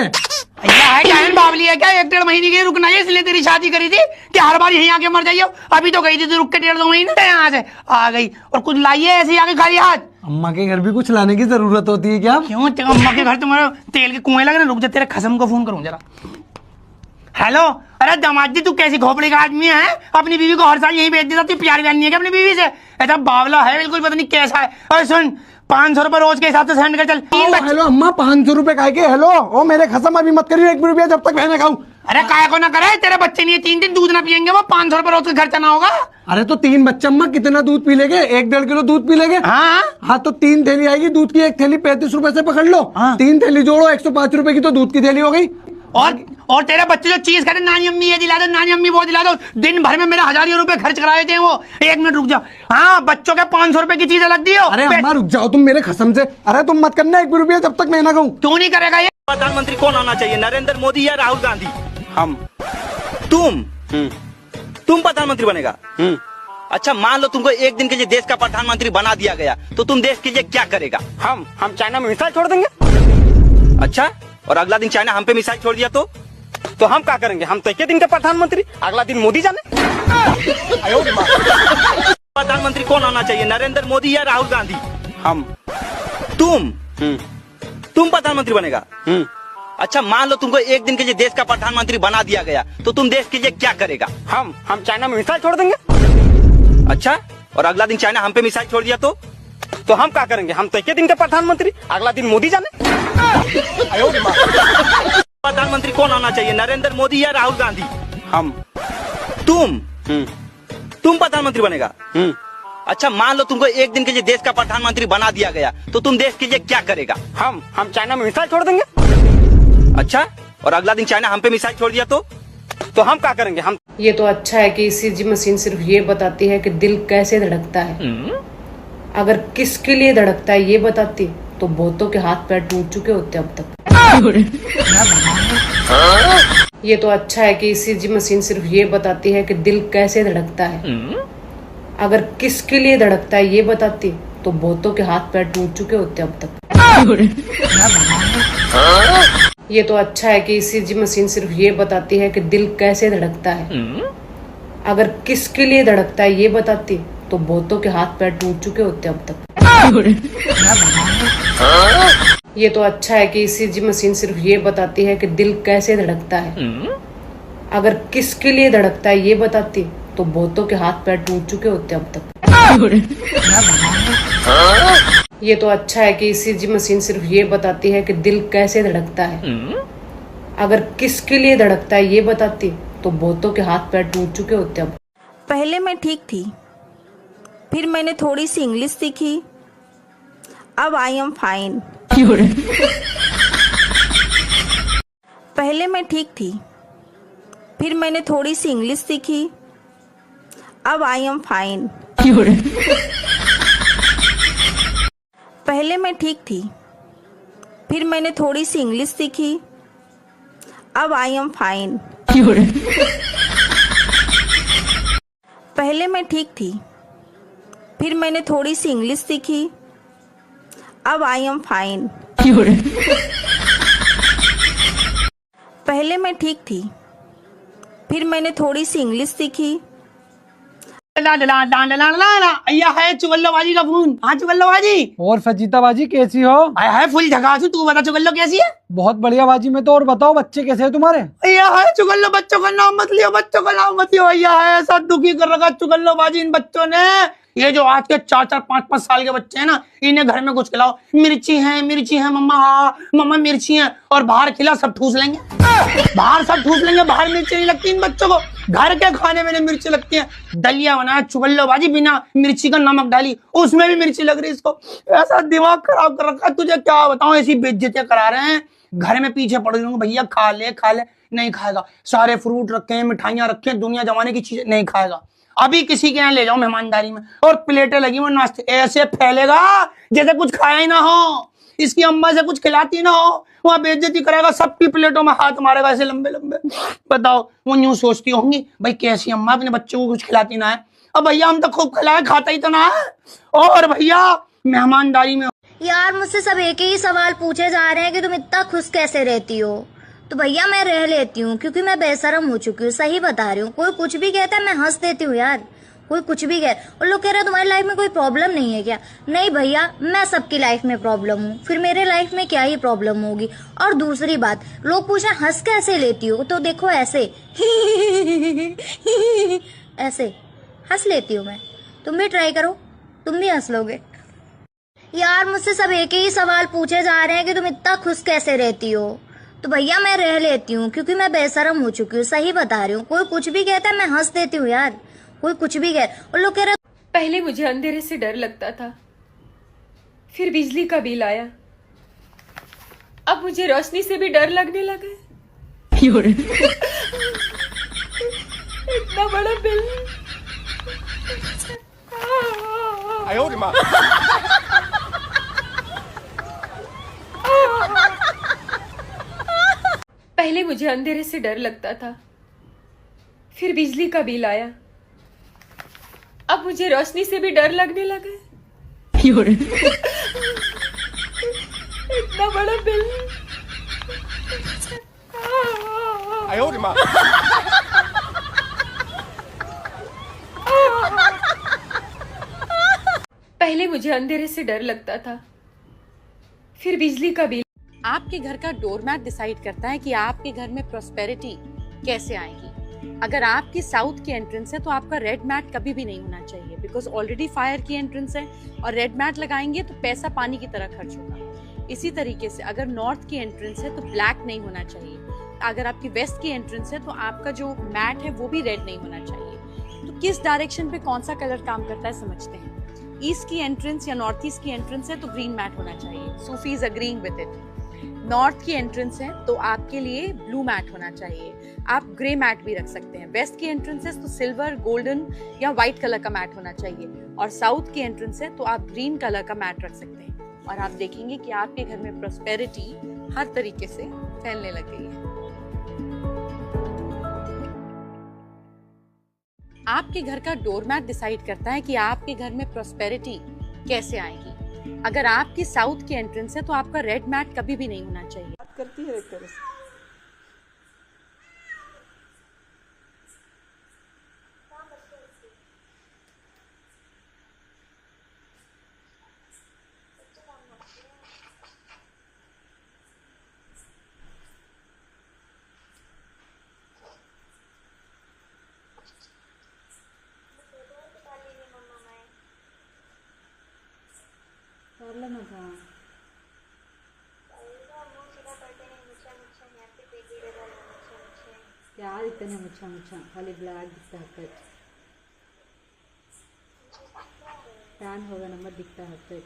भैया है डायन बावली है क्या, 1-1.5 महीने के लिए रुकना है? इसलिए तेरी शादी करी थी कि हर बार यहीं आके मर जाइए। अभी तो गई थी, तो रुक के 1.5-2 महीने यहाँ से आ गई और कुछ लाइए ऐसे आके खाली हाथ। अम्मा के घर भी कुछ लाने की जरूरत होती है क्या? क्यों, अम्मा के घर तुम्हारे तेल के कुएं लग रहे। रुक जा, तेरे खसम को फोन करूँ जरा। हेलो, अरे दामाद जी तू कैसी खोपड़ी का आदमी है? अपनी बीवी को हर साल यहीं भेज देता, तू प्यार व्यार नहीं है क्या अपनी बीवी से? ऐसा बावला है बिल्कुल, पता नहीं कैसा है। और सुन, 500 रुपए रोज के हिसाब से सेंड कर चल। हेलो अम्मा, 500 रुपए काय के? हेलो ओ मेरे खसम अभी मत करियो 1 रुपया जब तक मैं ना खाऊं। अरे काय को ना करे, तेरे बच्चे नहीं है, 3 दिन दूध ना पियेंगे, वो 500 रुपए रोज का खर्चा ना होगा। अरे तो 3 बच्चे अम्मा कितना दूध पी लेंगे? 1-1.5 किलो दूध पी लेंगे। हाँ तो 3 थैली आएगी दूध की, 1 थैली 35 रुपए से पकड़ लो। 3 थैली जोड़ो, 105 रुपए की तो दूध की थैली हो गई। और तेरे बच्चे जो चीज कहते नानी अम्मी ये दिला दो, नानी अम्मी वो दिला दो, दिन भर में मेरे हजारों रुपए खर्च करा देते हैं वो। 1 मिनट रुक जाओ। हाँ, बच्चों के 500 रुपए की चीज अलग दियो। अरे अम्मा रुक जाओ तुम मेरे कसम से। अरे तुम मत करना 1 रुपया जब तक मैं ना कहूँ। क्यों नहीं करेगा ये? प्रधानमंत्री कौन होना चाहिए, नरेंद्र मोदी या राहुल गांधी? हम। तुम प्रधानमंत्री बनेगा? अच्छा, मान लो तुमको 1 दिन के लिए देश का प्रधानमंत्री बना दिया गया, तो तुम देश के लिए क्या करेगा? हम चाइना में मिसाइल छोड़ देंगे। अच्छा, और अगला दिन चाइना हम पे मिसाइल छोड़ दिया तो हम क्या करेंगे? हम तो 1 दिन के प्रधानमंत्री, अगला दिन मोदी जाने। प्रधानमंत्री कौन होना चाहिए, नरेंद्र मोदी या राहुल गांधी? हम। तुम प्रधानमंत्री बनेगा? अच्छा, मान लो तुमको 1 दिन के लिए देश का प्रधानमंत्री बना दिया गया, तो तुम देश के लिए क्या करेगा? हम चाइना में मिसाइल छोड़ देंगे। अच्छा, और अगला दिन चाइना हम पे मिसाइल छोड़ दिया तो हम क्या करेंगे? हम तो 1 दिन के प्रधानमंत्री, अगला दिन मोदी जाने। प्रधानमंत्री कौन होना चाहिए, नरेंद्र मोदी या राहुल गांधी? हम। तुम प्रधानमंत्री बनेगा? अच्छा, मान लो तुमको 1 दिन के लिए देश का प्रधानमंत्री बना दिया गया, तो तुम देश के लिए क्या करेगा? हम चाइना में मिसाइल छोड़ देंगे। अच्छा, और अगला दिन चाइना हम पे मिसाइल छोड़ दिया तो हम क्या करेंगे? हम। ये तो अच्छा है कि ECG मशीन सिर्फ ये बताती है कि दिल कैसे धड़कता है। अगर किसके लिए धड़कता है ये बताती तो बहुतों के हाथ पैर टूट चुके होते अब तक। ये तो अच्छा है कि ECG मशीन सिर्फ ये बताती है कि दिल कैसे धड़कता है। अगर किसके लिए धड़कता है ये बताती तो बहुतों के हाथ पैर टूट चुके होते अब तक। ये तो अच्छा है कि ECG मशीन सिर्फ ये बताती है कि दिल कैसे धड़कता है। अगर किसके लिए धड़कता है ये बताती तो बहुतों के हाथ पैर टूट चुके होते अब तक। ये तो अच्छा है कि ECG मशीन सिर्फ ये बताती है कि दिल कैसे धड़कता है। अगर किसके लिए धड़कता है ये बताती तो बहुतों के हाथ पैर टूट चुके होते अब तक। ये तो अच्छा है कि ECG मशीन सिर्फ ये बताती है कि दिल कैसे धड़कता है। अगर किसके लिए धड़कता है ये बताती तो बहुतों के हाथ पैर टूट चुके होते अब। पहले मैं ठीक थी, फिर मैंने थोड़ी सी इंग्लिश सीखी, अब आई एम फाइन। पहले मैं ठीक थी, फिर मैंने थोड़ी सी इंग्लिश सीखी, अब आई एम फाइन। पहले मैं ठीक थी, फिर मैंने थोड़ी सी इंग्लिश सीखी, अब आई एम फाइन। पहले मैं ठीक थी, फिर मैंने थोड़ी सी इंग्लिश सीखी, अब आई एम फाइन। पहले मैं ठीक थी, फिर मैंने थोड़ी सी इंग्लिश सीखी। अय्या है चुगल्लोबाजी का फोन। हाँ चुगल्लोबाजी। और फजीता बाजी कैसी हो? आया है फुल झकास। तू बता चुगल्लो कैसी है? बहुत बढ़िया बाजी में तो। और बताओ बच्चे कैसे हैं तुम्हारे? अय्या है चुगल्लो, बच्चों का नाम मत लियो, बच्चों का नाम मत लियो। अय्या है ऐसा दुखी कर रखा चुगल्लोबाजी इन बच्चों ने। ये जो आज के 4-4, 5-5 साल के बच्चे हैं ना, इन्हें घर में कुछ खिलाओ, मिर्ची है मम्मा, हाँ मम्मा मिर्ची है, और बाहर खिला सब ठूस लेंगे। बाहर सब ठूस लेंगे, बाहर मिर्ची नहीं लगती इन बच्चों को, घर के खाने में मिर्ची लगती है। दलिया बनाया चुगल्लोबाजी, बिना मिर्ची का नमक डाली, उसमें भी मिर्ची लग रही है इसको। ऐसा दिमाग खराब कर रखा है, तुझे क्या बताऊं, ऐसी बेइज्जतियां करा रहे हैं। घर में पीछे पड़ रही हूँ, भैया खा ले, नहीं खाएगा। सारे फ्रूट रखे हैं, मिठाइयां रखे हैं, दुनिया जमाने की चीजें, नहीं खाएगा। अभी किसी के यहाँ ले जाओ मेहमानदारी में, और प्लेटें लगी वो नाश्ते, ऐसे फैलेगा जैसे कुछ खाया ही ना हो, इसकी अम्मा से कुछ खिलाती ना हो। वहां बेइज्जती कराएगा, सबकी प्लेटों में हाथ मारेगा ऐसे लंबे लंबे। बताओ वो यूं सोचती होंगी, भाई कैसी अम्मा अपने बच्चों को कुछ खिलाती ना है। अब भैया हम तो खूब खिलाए, खाता ही तो ना है। और भैया मेहमानदारी में यार मुझसे सब एक ही सवाल पूछे जा रहे हैं कि तुम इतना खुश कैसे रहती हो। तो भैया मैं रह लेती हूँ क्योंकि मैं बेशरम हो चुकी हूँ, सही बता रही हूँ। कोई कुछ भी कहता है मैं हंस देती हूँ यार, कोई कुछ भी कह, और लोग कह रहे हैं तुम्हारी लाइफ में कोई प्रॉब्लम नहीं है क्या? नहीं भैया, मैं सबकी लाइफ में प्रॉब्लम हूँ, फिर मेरे लाइफ में क्या ही प्रॉब्लम होगी। और दूसरी बात, लोग पूछे हंस कैसे लेती हो, तो देखो ऐसे ऐसे हंस लेती हूँ मैं। तुम भी ट्राई करो, तुम भी हंस लोगे। यार मुझसे सब एक ही सवाल पूछे जा रहे हैं कि तुम इतना खुश कैसे रहती हो। तो भैया मैं रह लेती हूँ क्योंकि मैं बेशरम हो चुकी हूँ, सही बता रही हूँ। कोई कुछ भी कहता है मैं हंस देती हूँ यार, कोई कुछ भी कह, और लोग कह रहे पहले मुझे अंधेरे से डर लगता था, फिर बिजली का बिल आया, अब मुझे रोशनी से भी डर लगने लगा है। इतना बड़ा बिल। पहले मुझे अंधेरे से डर लगता था, फिर बिजली का बिल आया, अब मुझे रोशनी से भी डर लगने लगा है। इतना बड़ा बिल। पहले मुझे अंधेरे से डर लगता था, फिर बिजली का बिल। आपके घर का डोरमैट डिसाइड करता है कि आपके घर में प्रॉस्पेरिटी कैसे आएगी। अगर आपकी साउथ की एंट्रेंस है तो आपका रेड मैट कभी भी नहीं होना चाहिए, बिकॉज ऑलरेडी फायर की एंट्रेंस है, और रेड मैट लगाएंगे तो पैसा पानी की तरह खर्च होगा। इसी तरीके से अगर नॉर्थ की एंट्रेंस है तो ब्लैक नहीं होना चाहिए। अगर आपकी वेस्ट की एंट्रेंस है तो आपका जो मैट है वो भी रेड नहीं होना चाहिए। तो किस डायरेक्शन पे कौन सा कलर काम करता है समझते हैं। ईस्ट की एंट्रेंस या नॉर्थ ईस्ट की एंट्रेंस है तो ग्रीन मैट होना चाहिए, Sufis agreeing with it. North की एंट्रेंस है तो आपके लिए ब्लू मैट होना चाहिए, आप ग्रे मैट भी रख सकते हैं। वेस्ट की एंट्रेंस है तो सिल्वर, गोल्डन या व्हाइट कलर का मैट होना चाहिए, और साउथ की एंट्रेंस है तो आप ग्रीन कलर का मैट रख सकते हैं। और आप देखेंगे कि आपके घर में प्रॉस्पेरिटी हर तरीके से फैलने लग गई है। आपके घर का डोरमैट डिसाइड करता है कि आपके घर में प्रॉस्पेरिटी कैसे आएगी। अगर आपकी साउथ की एंट्रेंस है तो आपका रेड मैट कभी भी नहीं होना चाहिए। बात करती है एक तरह से। क्या इतने मुच्छा मुच्छा खाली ब्लैक दिखता है कच टैन होगा नंबर दिखता है कच।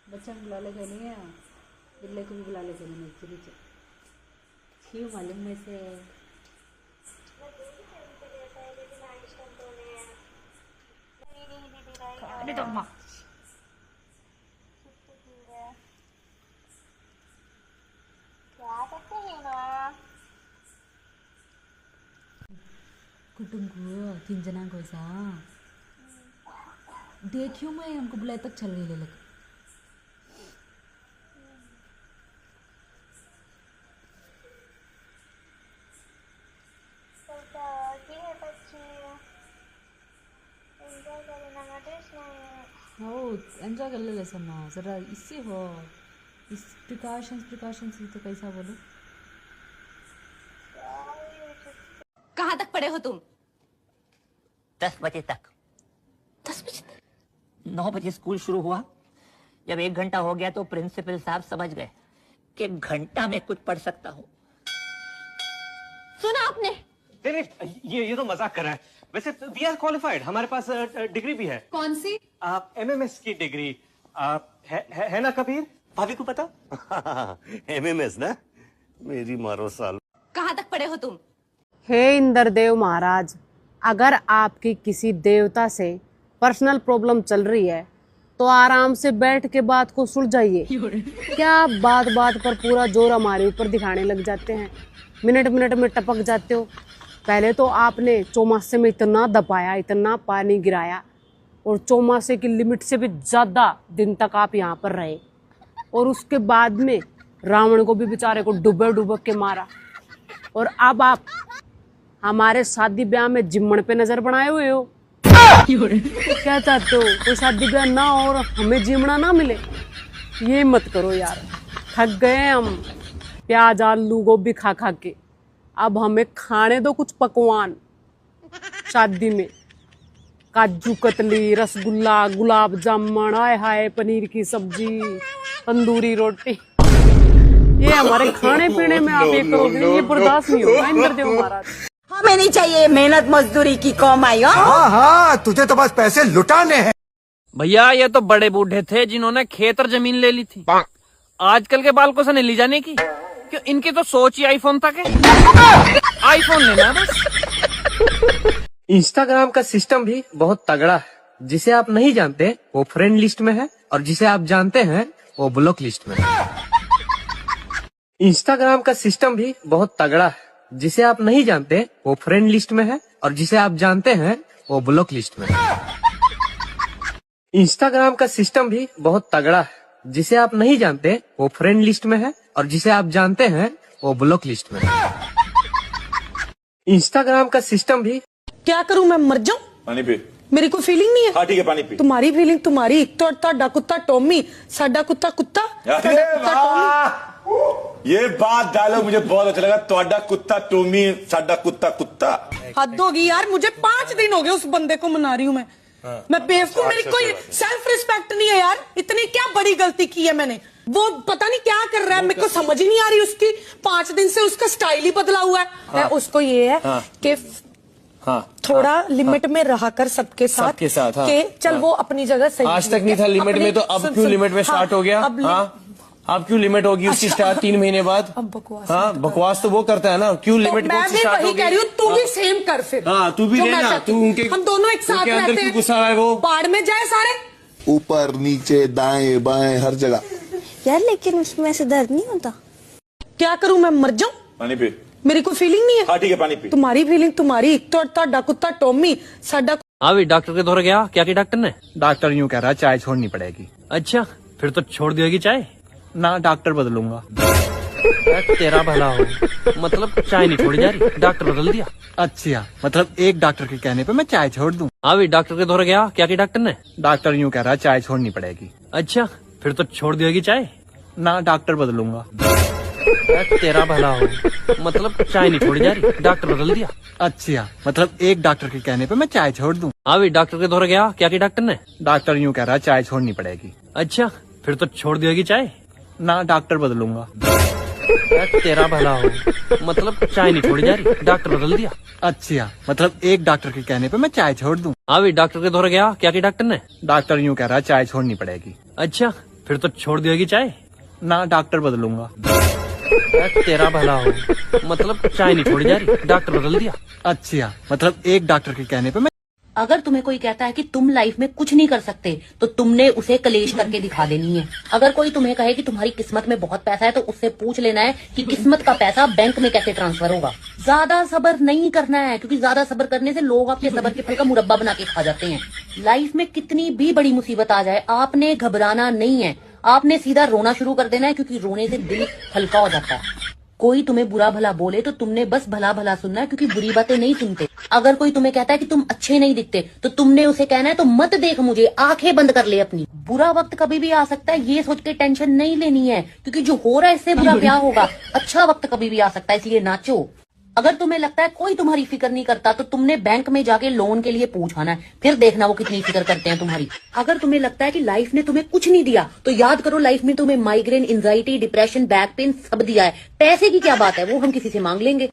बच्चा बुला ले चलिए, बिल्ले को भी बुला ले चलिए नीचे नीचे। क्यों मालूम में से अरे तो माँ कुटुम को तीन जना को ऐसा देखियो मैं हमको बुलाए तक चल गई लग एंजॉय कर ले सन्ना जरा इससे हो इस प्रिकॉशंस तो कैसा बोलो कहाँ तक पढ़े हो तुम? 10 बजे तक। 10 बजे? 9 बजे स्कूल शुरू हुआ। जब 1 घंटा हो गया तो प्रिंसिपल साहब समझ गए कि घंटा में कुछ पढ़ सकता हूँ। सुना आपने? नहीं, ये तो मजाक कर रहा है। वैसे वी आर क्वालिफाइड, हमारे पास डिग्री भी है। कौन सी? MMS की डिग्री है ना कबीर? भाभी को पता? MMS ना, मेरी मारो साल। कहाँ तक पढ़े हो तुम? हे इंद्रदेव महाराज, अगर आपकी किसी देवता से पर्सनल प्रॉब्लम चल रही है तो आराम से बैठ के बात को सुलझाइए। क्या बात बात पर पूरा जोर हमारे ऊपर दिखाने लग जाते हैं, मिनट मिनट में टपक जाते हो। पहले तो आपने चौमासे में इतना दबाया, इतना पानी गिराया, और चौमासे की लिमिट से भी ज़्यादा दिन तक आप यहाँ पर रहे, और उसके बाद में रावण को भी बेचारे को डुबक के मारा, और अब आप हमारे शादी ब्याह में जिम्मन पे नजर बनाए हुए हो। क्या चाहते हो, कोई शादी ब्याह ना हो और हमें जिमना ना मिले? ये मत करो यार, थक गए हम प्याज आलू गोभी खा खा के। अब हमें खाने दो कुछ पकवान शादी में, काजू कतली, रसगुल्ला, गुलाब जामुन, आय हाय पनीर की सब्जी, तंदूरी रोटी। ये हमारे खाने पीने में आप ये करोगे, ये बर्दाश्त नहीं होगा इंद्रदेव महाराज। हमें नहीं चाहिए मेहनत मजदूरी की कमाई। हाँ हाँ, तुझे तो बस पैसे लुटाने हैं। भैया ये तो बड़े बूढ़े थे जिन्होंने खेत और जमीन ले ली थी। आजकल के बालकों से नहीं ली जाने की, क्यों? इनकी तो सोच ही आईफोन तक है। आईफोन लेना बस। इंस्टाग्राम का सिस्टम भी बहुत तगड़ा है। जिसे आप नहीं जानते वो फ्रेंड लिस्ट में है, और जिसे आप जानते हैं वो ब्लॉक लिस्ट में है। इंस्टाग्राम का सिस्टम भी बहुत तगड़ा है। जिसे आप नहीं जानते वो फ्रेंड लिस्ट में है, और जिसे आप जानते हैं वो ब्लॉक लिस्ट में है। इंस्टाग्राम का सिस्टम भी बहुत तगड़ा है। जिसे आप नहीं जानते वो फ्रेंड लिस्ट में है, और जिसे आप जानते हैं वो ब्लॉक लिस्ट में है। इंस्टाग्राम का सिस्टम भी। क्या करूं मैं, मर जाऊं? पानी पी। मेरी कोई फीलिंग नहीं है। हाँ ठीक है, पानी पी। तुम्हारी फीलिंग तुम्हारी, एक तो ताड़ा कुत्ता टॉमी, साडा कुत्ता कुत्ता, ये बात डायलॉग मुझे बहुत अच्छा लगा। तोड़ा कुत्ता टोमी, साडा कुत्ता कुत्ता। हद होगी यार, मुझे 5 दिन हो गए उस बंदे को मना रही हूँ मैं। मैं बेवकूफ, मेरी कोई सेल्फ रिस्पेक्ट नहीं है यार। इतनी क्या बड़ी गलती की है मैंने? वो पता नहीं क्या कर रहा है, मेरे को समझ ही नहीं आ रही उसकी। 5 दिन से उसका स्टाइल ही बदला हुआ है। हाँ। उसको ये है कि थोड़ा लिमिट में रहा कर सबके साथ। हाँ। कि चल वो अपनी जगह सही। आज तक नहीं था लिमिट में, तो अब क्यों लिमिट में स्टार्ट हो गया? अब क्यों लिमिट होगी उसकी स्टार्ट 3 महीने बाद? अब बकवास। हाँ, बकवास तो वो करता है ना। क्यों लिमिट मैं भी वही कह रही हूँ, तू भी सेम कर फिर। हाँ, तू भी रहना, तू उनके, हम दोनों एक साथ रहते हैं। गुस्सा है वो, बाढ़ में जाए सारे, ऊपर नीचे दाएं बाएं हर जगह। यार लेकिन उसमें ऐसे दर्द नहीं होता। क्या करूं मैं, मर जाऊं? पानी पी। मेरी कोई फीलिंग नहीं है। हाँ ठीक है, पानी पी। तुम्हारी फीलिंग तुम्हारी, एक तो ताड़ा कुत्ता टॉमी, साडा। अभी डॉक्टर के दौर गया, क्या की डॉक्टर ने? डॉक्टर यूँ कह रहा है चाय छोड़नी पड़ेगी। अच्छा, फिर तो छोड़ दिएगी चाय ना? डॉक्टर बदलूंगा। तेरा भला हो, मतलब चाय नहीं छोड़ी जा रही, डॉक्टर बदल दिया। अच्छा, मतलब एक डॉक्टर के कहने पे मैं चाय छोड़ दूं? अभी डॉक्टर के दौर गया, क्या की डॉक्टर ने? डॉक्टर यूँ कह रहा है चाय छोड़नी पड़ेगी। अच्छा, फिर तो छोड़ दिएगी चाय ना? डॉक्टर बदलूंगा। तेरा भला हो, मतलब चाय नहीं छोड़ी जा रही, डॉक्टर बदल दिया। अच्छा, मतलब एक डॉक्टर के कहने पे मैं चाय छोड़ दूं? अभी डॉक्टर के दौर गया, क्या की डॉक्टर ने? डॉक्टर यूँ कह रहा है चाय छोड़नी पड़ेगी। अच्छा, फिर तो छोड़ दिएगी चाय ना? डॉक्टर बदलूंगा। तेरा भला हो, मतलब चाय नहीं छोड़ी जा रही, डॉक्टर बदल दिया। अच्छा, मतलब एक डॉक्टर के कहने पे मैं चाय छोड़ दूं? अभी डॉक्टर के दौर गया, क्या की डॉक्टर ने? डॉक्टर यूँ कह रहा है चाय छोड़नी पड़ेगी। अच्छा, फिर तो छोड़ दिएगी चाय ना? डॉक्टर बदलूंगा। तेरा भला हो, मतलब चाय नहीं छोड़ी जा रही, डॉक्टर बदल दिया। अच्छा, मतलब एक डॉक्टर के कहने पे मैं अगर तुम्हें कोई कहता है कि तुम लाइफ में कुछ नहीं कर सकते तो तुमने उसे कलेश करके दिखा देनी है। अगर कोई तुम्हें कहे कि तुम्हारी किस्मत में बहुत पैसा है तो उससे पूछ लेना है कि किस्मत का पैसा बैंक में कैसे ट्रांसफर होगा। ज्यादा सब्र नहीं करना है, क्योंकि ज्यादा सब्र करने से लोग आपके सब्र के फल का मुरब्बा बना के खा जाते हैं। लाइफ में कितनी भी बड़ी मुसीबत आ जाए, आपने घबराना नहीं है, आपने सीधा रोना शुरू कर देना है, क्योंकि रोने से दिल हल्का हो जाता है। कोई तुम्हें बुरा भला बोले तो तुमने बस भला भला सुनना है, क्योंकि बुरी बातें नहीं सुनते। अगर कोई तुम्हें कहता है कि तुम अच्छे नहीं दिखते तो तुमने उसे कहना है तो मत देख मुझे, आंखें बंद कर ले अपनी। बुरा वक्त कभी भी आ सकता है, ये सोच के टेंशन नहीं लेनी है, क्योंकि जो हो रहा है इससे बुरा क्या होगा। अच्छा वक्त कभी भी आ सकता है, इसलिए नाचो। अगर तुम्हें लगता है कोई तुम्हारी फिक्र नहीं करता तो तुमने बैंक में जाके लोन के लिए पूछाना है, फिर देखना वो कितनी फिक्र करते हैं तुम्हारी। अगर तुम्हें लगता है कि लाइफ ने तुम्हें कुछ नहीं दिया तो याद करो लाइफ में तुम्हें migraine, anxiety, depression, back pain सब दिया है। पैसे की क्या बात है, वो हम किसी से मांग लेंगे।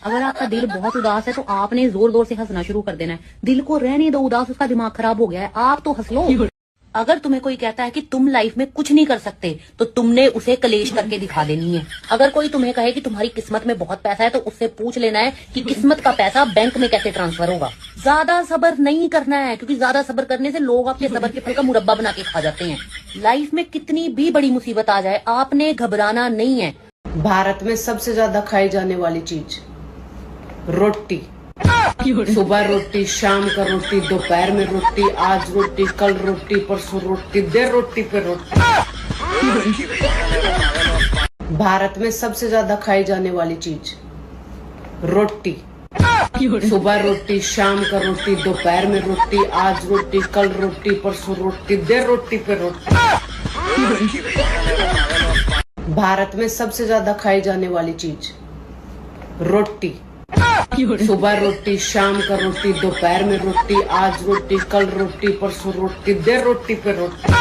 अगर आपका दिल बहुत उदास है तो आपने जोर जोर से हंसना शुरू कर देना है। दिल को रहने दो उदास, उसका दिमाग खराब हो गया है, आप तो हंस लो। अगर तुम्हें कोई कहता है कि तुम लाइफ में कुछ नहीं कर सकते तो तुमने उसे कलेश करके दिखा देनी है। अगर कोई तुम्हें कहे कि तुम्हारी किस्मत में बहुत पैसा है तो उससे पूछ लेना है कि किस्मत का पैसा बैंक में कैसे ट्रांसफर होगा। ज्यादा सब्र नहीं करना है, क्योंकि ज्यादा सब्र करने से लोग आपके सब्र के फल का मुरब्बा बना के खा जाते हैं। लाइफ में कितनी भी बड़ी मुसीबत आ जाए, आपने घबराना नहीं है। भारत में सबसे ज्यादा खाई जाने वाली चीज रोटी। सुबह रोटी, शाम का रोटी, दोपहर में रोटी, आज रोटी, कल रोटी, परसों रोटी, देर रोटी पे रोटी। भारत में सबसे ज्यादा खाई जाने वाली चीज रोटी। सुबह रोटी, शाम का रोटी, दोपहर में रोटी, आज रोटी, कल रोटी, परसों रोटी, देर रोटी पे रोटी। भारत में सबसे ज्यादा खाई जाने वाली चीज रोटी। सुबह रोटी, शाम का रोटी, दोपहर में रोटी, आज रोटी, कल रोटी, परसों रोटी, देर रोटी पे रोटी।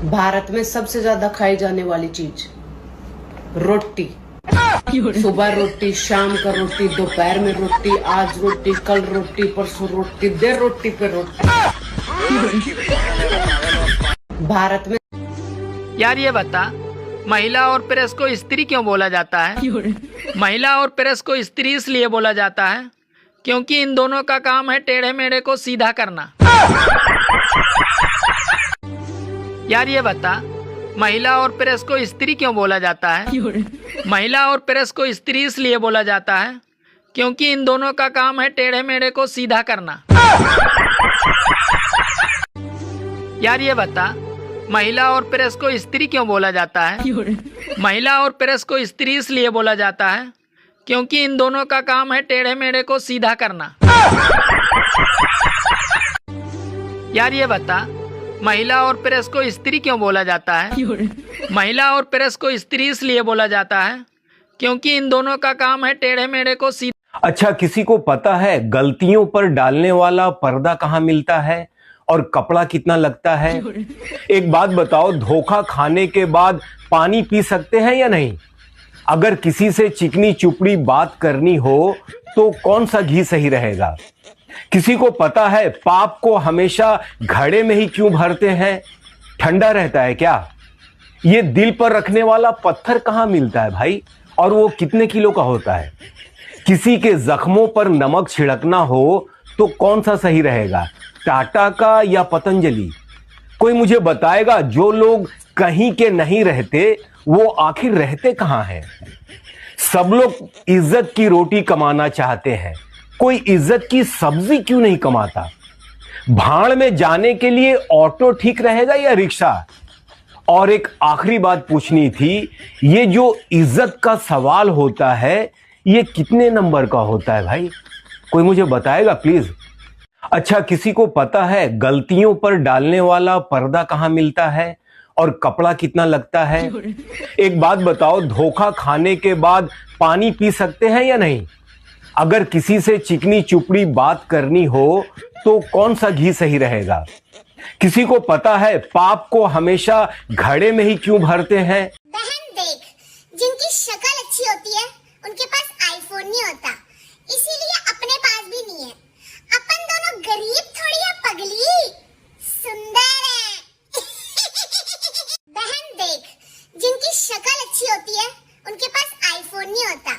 भारत में सबसे ज्यादा खाई जाने वाली चीज रोटी। सुबह रोटी, शाम का रोटी, दोपहर में रोटी, आज रोटी, कल रोटी, परसों रोटी, देर रोटी पे रोटी। भारत में यार ये बता, महिला और प्रेस को स्त्री क्यों बोला जाता है? महिला और प्रेस को स्त्री इसलिए बोला जाता है क्योंकि इन दोनों का काम है टेढ़े मेढ़े को सीधा करना। यार ये बता, महिला और प्रेस को स्त्री क्यों बोला जाता है? महिला और प्रेस को स्त्री इसलिए बोला जाता है क्योंकि इन दोनों का काम है टेढ़े मेढ़े को सीधा करना। यार ये बता, महिला और प्रेस को स्त्री क्यों बोला जाता है? महिला और प्रेस को स्त्री इसलिए बोला जाता है क्योंकि इन दोनों का काम है टेढ़े मेढ़े को सीधा करना। यार ये बता, महिला और प्रेस को स्त्री क्यों बोला जाता है? महिला और प्रेस को स्त्री इसलिए बोला जाता है क्योंकि इन दोनों का काम है टेढ़े मेढ़े को सीधा। अच्छा, किसी को पता है गलतियों पर डालने वाला पर्दा कहाँ मिलता है और कपड़ा कितना लगता है? एक बात बताओ, धोखा खाने के बाद पानी पी सकते हैं या नहीं? अगर किसी से चिकनी चुपड़ी बात करनी हो तो कौन सा घी सही रहेगा? किसी को पता है पाप को हमेशा घड़े में ही क्यों भरते हैं? ठंडा रहता है क्या? ये दिल पर रखने वाला पत्थर कहाँ मिलता है भाई, और वो कितने किलो का होता है? किसी के जख्मों पर नमक छिड़कना हो तो कौन सा सही रहेगा, टाटा का या पतंजलि? कोई मुझे बताएगा जो लोग कहीं के नहीं रहते वो आखिर रहते कहां हैं? सब लोग इज्जत की रोटी कमाना चाहते हैं, कोई इज्जत की सब्जी क्यों नहीं कमाता? भाड़ में जाने के लिए ऑटो ठीक रहेगा या रिक्शा? और एक आखिरी बात पूछनी थी, ये जो इज्जत का सवाल होता है ये कितने नंबर का होता है भाई? कोई मुझे बताएगा प्लीज। अच्छा, किसी को पता है गलतियों पर डालने वाला पर्दा कहाँ मिलता है और कपड़ा कितना लगता है? एक बात बताओ, धोखा खाने के बाद पानी पी सकते हैं या नहीं? अगर किसी से चिकनी चुपड़ी बात करनी हो तो कौन सा घी सही रहेगा? किसी को पता है पाप को हमेशा घड़े में ही क्यों भरते हैं? बहन देख, जिनकी शक्ल अच्छी होती है उनके पास आईफोन नहीं होता, इसीलिए अपने पास भी नहीं है। अपन दोनों गरीब थोड़ी है पगली, सुंदर है। बहन देख, जिनकी शक्ल अच्छी होती है उनके पास आईफोन नहीं होता,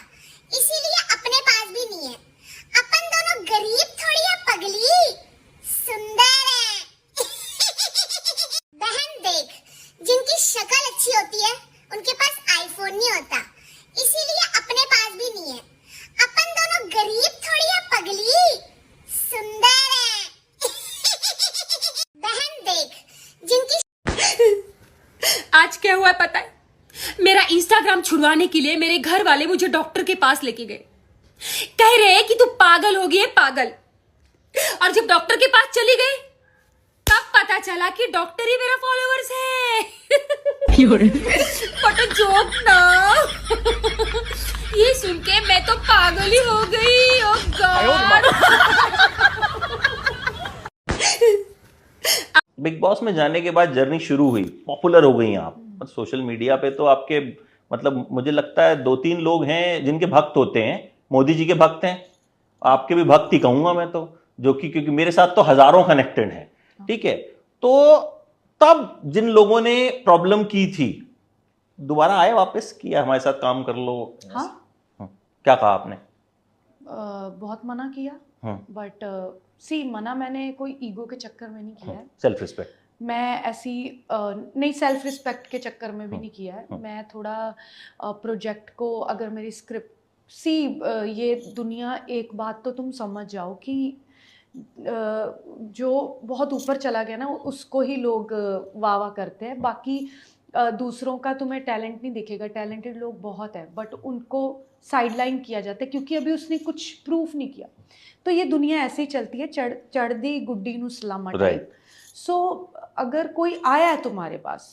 इसीलिए अपने पास भी नहीं है। अपन दोनों हुआ है पता है? मेरा इंस्टाग्राम छुड़वाने के लिए मेरे घर वाले मुझे डॉक्टर के पास लेके गए। कह रहे हैं कि तू पागल हो गई है, पागल। और जब डॉक्टर के पास चली गई तब पता चला कि डॉक्टर ही मेरा फॉलोअर्स है। बट जोक ना। ये सुन के मैं तो पागल ही हो गई। ओह गॉड। बिग बॉस में जाने के बाद जर्नी शुरू हुई, पॉपुलर हो गई आप सोशल मीडिया पे। तो आपके मतलब मुझे लगता है 2-3 लोग हैं जिनके भक्त होते हैं, मोदी जी के भक्त हैं, आपके भी भक्त ही कहूंगा मैं तो, जो कि क्योंकि मेरे साथ तो हजारों कनेक्टेड हैं, ठीक है। तो तब जिन लोगों ने प्रॉब्लम की थी दोबारा आए वापस, किया हमारे साथ काम कर लो। हाँ, क्या कहा आपने? बहुत मना किया, बट सी मना मैंने कोई ईगो के चक्कर में नहीं किया है। Self respect. मैं ऐसी नहीं, सेल्फ रिस्पेक्ट के चक्कर में भी नहीं किया है। मैं थोड़ा प्रोजेक्ट को, अगर मेरी स्क्रिप्ट सी ये दुनिया, एक बात तो तुम समझ जाओ कि जो बहुत ऊपर चला गया ना उसको ही लोग वाह वाह करते हैं। बाकी दूसरों का तुम्हें टैलेंट नहीं दिखेगा, टैलेंटेड लोग बहुत है बट उनको साइडलाइन किया जाता है क्योंकि अभी उसने कुछ प्रूफ नहीं किया। तो ये दुनिया ऐसे ही चलती है, चढ़दी गुड्डी नू सलामत। राइट। सो अगर कोई आया है तुम्हारे पास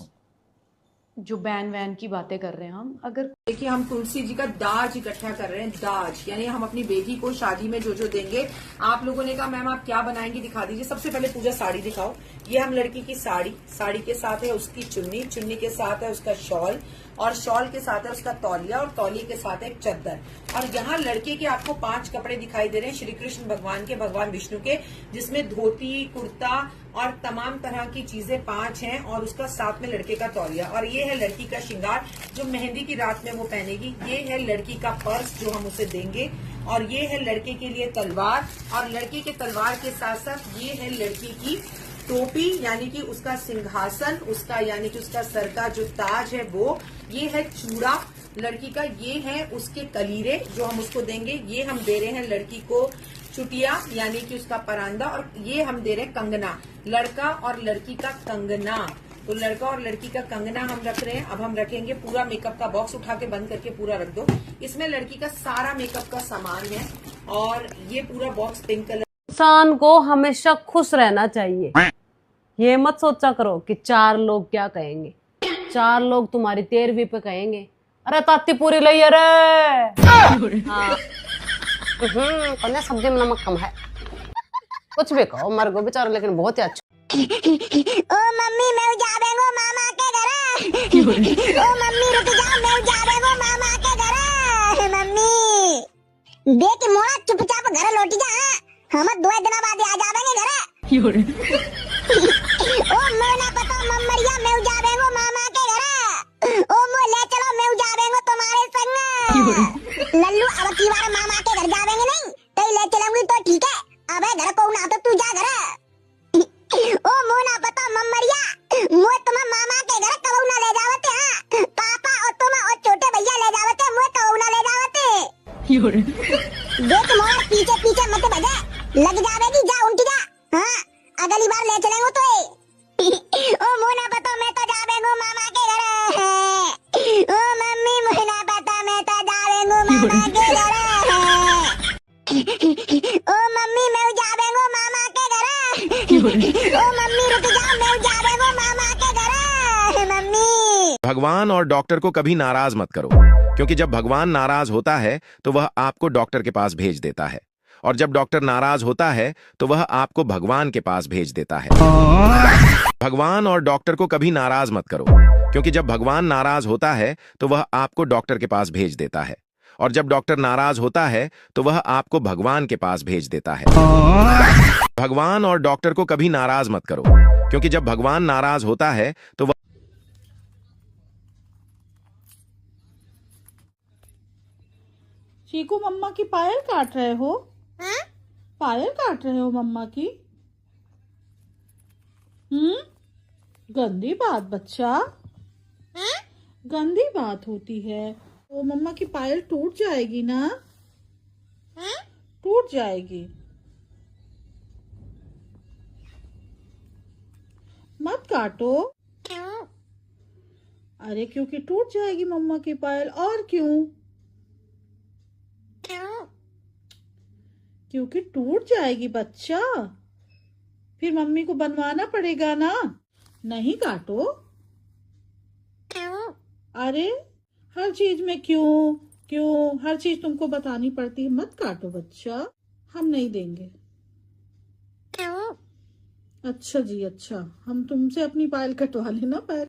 जो बैन वैन की बातें कर रहे हैं, हम अगर देखिए हम तुलसी जी का दाज इकट्ठा कर रहे हैं, दाज यानी हम अपनी बेटी को शादी में जो जो देंगे। आप लोगों ने कहा मैम आप क्या बनाएंगी, दिखा दीजिए। सबसे पहले पूजा साड़ी दिखाओ। ये हम लड़की की साड़ी, साड़ी के साथ है उसकी चुन्नी, चुन्नी के साथ है उसका शॉल, और शॉल के साथ है उसका तौलिया, और तौलिए के साथ है एक चद्दर। और यहाँ लड़के के आपको 5 कपड़े दिखाई दे रहे हैं श्री कृष्ण भगवान के, भगवान विष्णु के, जिसमें धोती, कुर्ता और तमाम तरह की चीजें 5 हैं, और उसका साथ में लड़के का तौलिया। और ये है लड़की का श्रृंगार जो मेहंदी की रात में वो पहनेगी। ये है लड़की का पर्स जो हम उसे देंगे, और ये है लड़के के लिए तलवार, और लड़के के तलवार के साथ साथ ये है लड़की की टोपी यानी कि उसका सिंहासन, उसका यानी कि उसका सर का जो ताज है वो, ये है चूड़ा लड़की का, ये है उसके कलीरे जो हम उसको देंगे। ये हम दे रहे हैं लड़की को चुटिया यानी कि उसका परांदा, और ये हम दे रहे हैं कंगना, लड़का और लड़की का कंगना। तो लड़का और लड़की का कंगना हम रख रहे हैं। अब हम रखेंगे पूरा मेकअप का बॉक्स, उठा के बंद करके पूरा रख दो। इसमें लड़की का सारा मेकअप का सामान है, और ये पूरा बॉक्स पिंक कलर। इंसान को हमेशा खुश रहना चाहिए। ये मत सोचा करो कि 4 लोग क्या कहेंगे। 4 लोग तुम्हारी 13वीं पे कहेंगे अरे ताती पूरी लई अरे। हाँ। कन्या सब्जी में नमक कम है, कुछ भी कहो मर गो बेचारा, लेकिन बहुत ही अच्छा। ओ मम्मी मैं जा बेंगो मामा के घर। ओ मम्मी रुक जा, मैं जा बेंगो मामा के घर। मम्मी देख मोड़ा चुपचाप घर लौट जा, हम 2 दिन बाद आ जावेंगे घर। ओ मोना पता मम्मरिया मैं जा बेंगो मामा के घर। ओ मो ले चलो मैं जा बेंगो तुम्हारे संग। लल्लू अब की बार मामा के घर जावेंगे नहीं, तो ले चलूंगी तो ठीक है। अबे घर को ना तो तू जा घर। ओ मोना पता मम्मरिया मुझे तुम मामा के घर कबू ना ले जावते। हाँ पापा और तुम और छोटे भैया ले जावते, मुझे कबू ना ले जावते। देख मोर पीछे पीछे मत भगे, लग जावेगी, जा उनकी जा। हाँ अगली बार ले चलेंगे तो। ओ मोना पता मैं तो जावेंगो मामा के घर। ओ मम्मी मोना पता मैं तो जावेंगो मामा के घर। ओ मम्मी मैं जावेंगो मामा के घर। ओ मम्मी रुक जा, मैं जावेंगो मामा के घर। मम्मी भगवान और डॉक्टर को कभी नाराज मत करो, क्योंकि जब भगवान नाराज होता है तो वह आपको डॉक्टर के पास भेज देता है, और जब डॉक्टर नाराज होता है तो वह आपको भगवान के पास भेज देता है। भगवान और डॉक्टर को कभी नाराज मत करो, क्योंकि जब भगवान नाराज होता है तो वह आपको डॉक्टर के पास भेज देता है, और जब डॉक्टर नाराज होता है तो वह आपको भगवान के पास भेज देता है। भगवान और डॉक्टर को कभी नाराज मत करो, क्योंकि जब भगवान नाराज होता है तो वह चीकू मम्मा की पायल काट रहे हो? पायल काट रहे हो मम्मा की? गंदी बात बच्चा, गंदी बात होती है। वो मम्मा की पायल टूट जाएगी ना, टूट जाएगी। मत काटो। अरे क्योंकि टूट जाएगी मम्मा की पायल। और क्यों? क्योंकि टूट जाएगी बच्चा, फिर मम्मी को बनवाना पड़ेगा ना। नहीं काटो। अरे हर चीज में क्यों क्यों, हर चीज तुमको बतानी पड़ती है। मत काटो बच्चा, हम नहीं देंगे। अच्छा जी अच्छा, हम तुमसे अपनी पायल कटवा लेना पायल।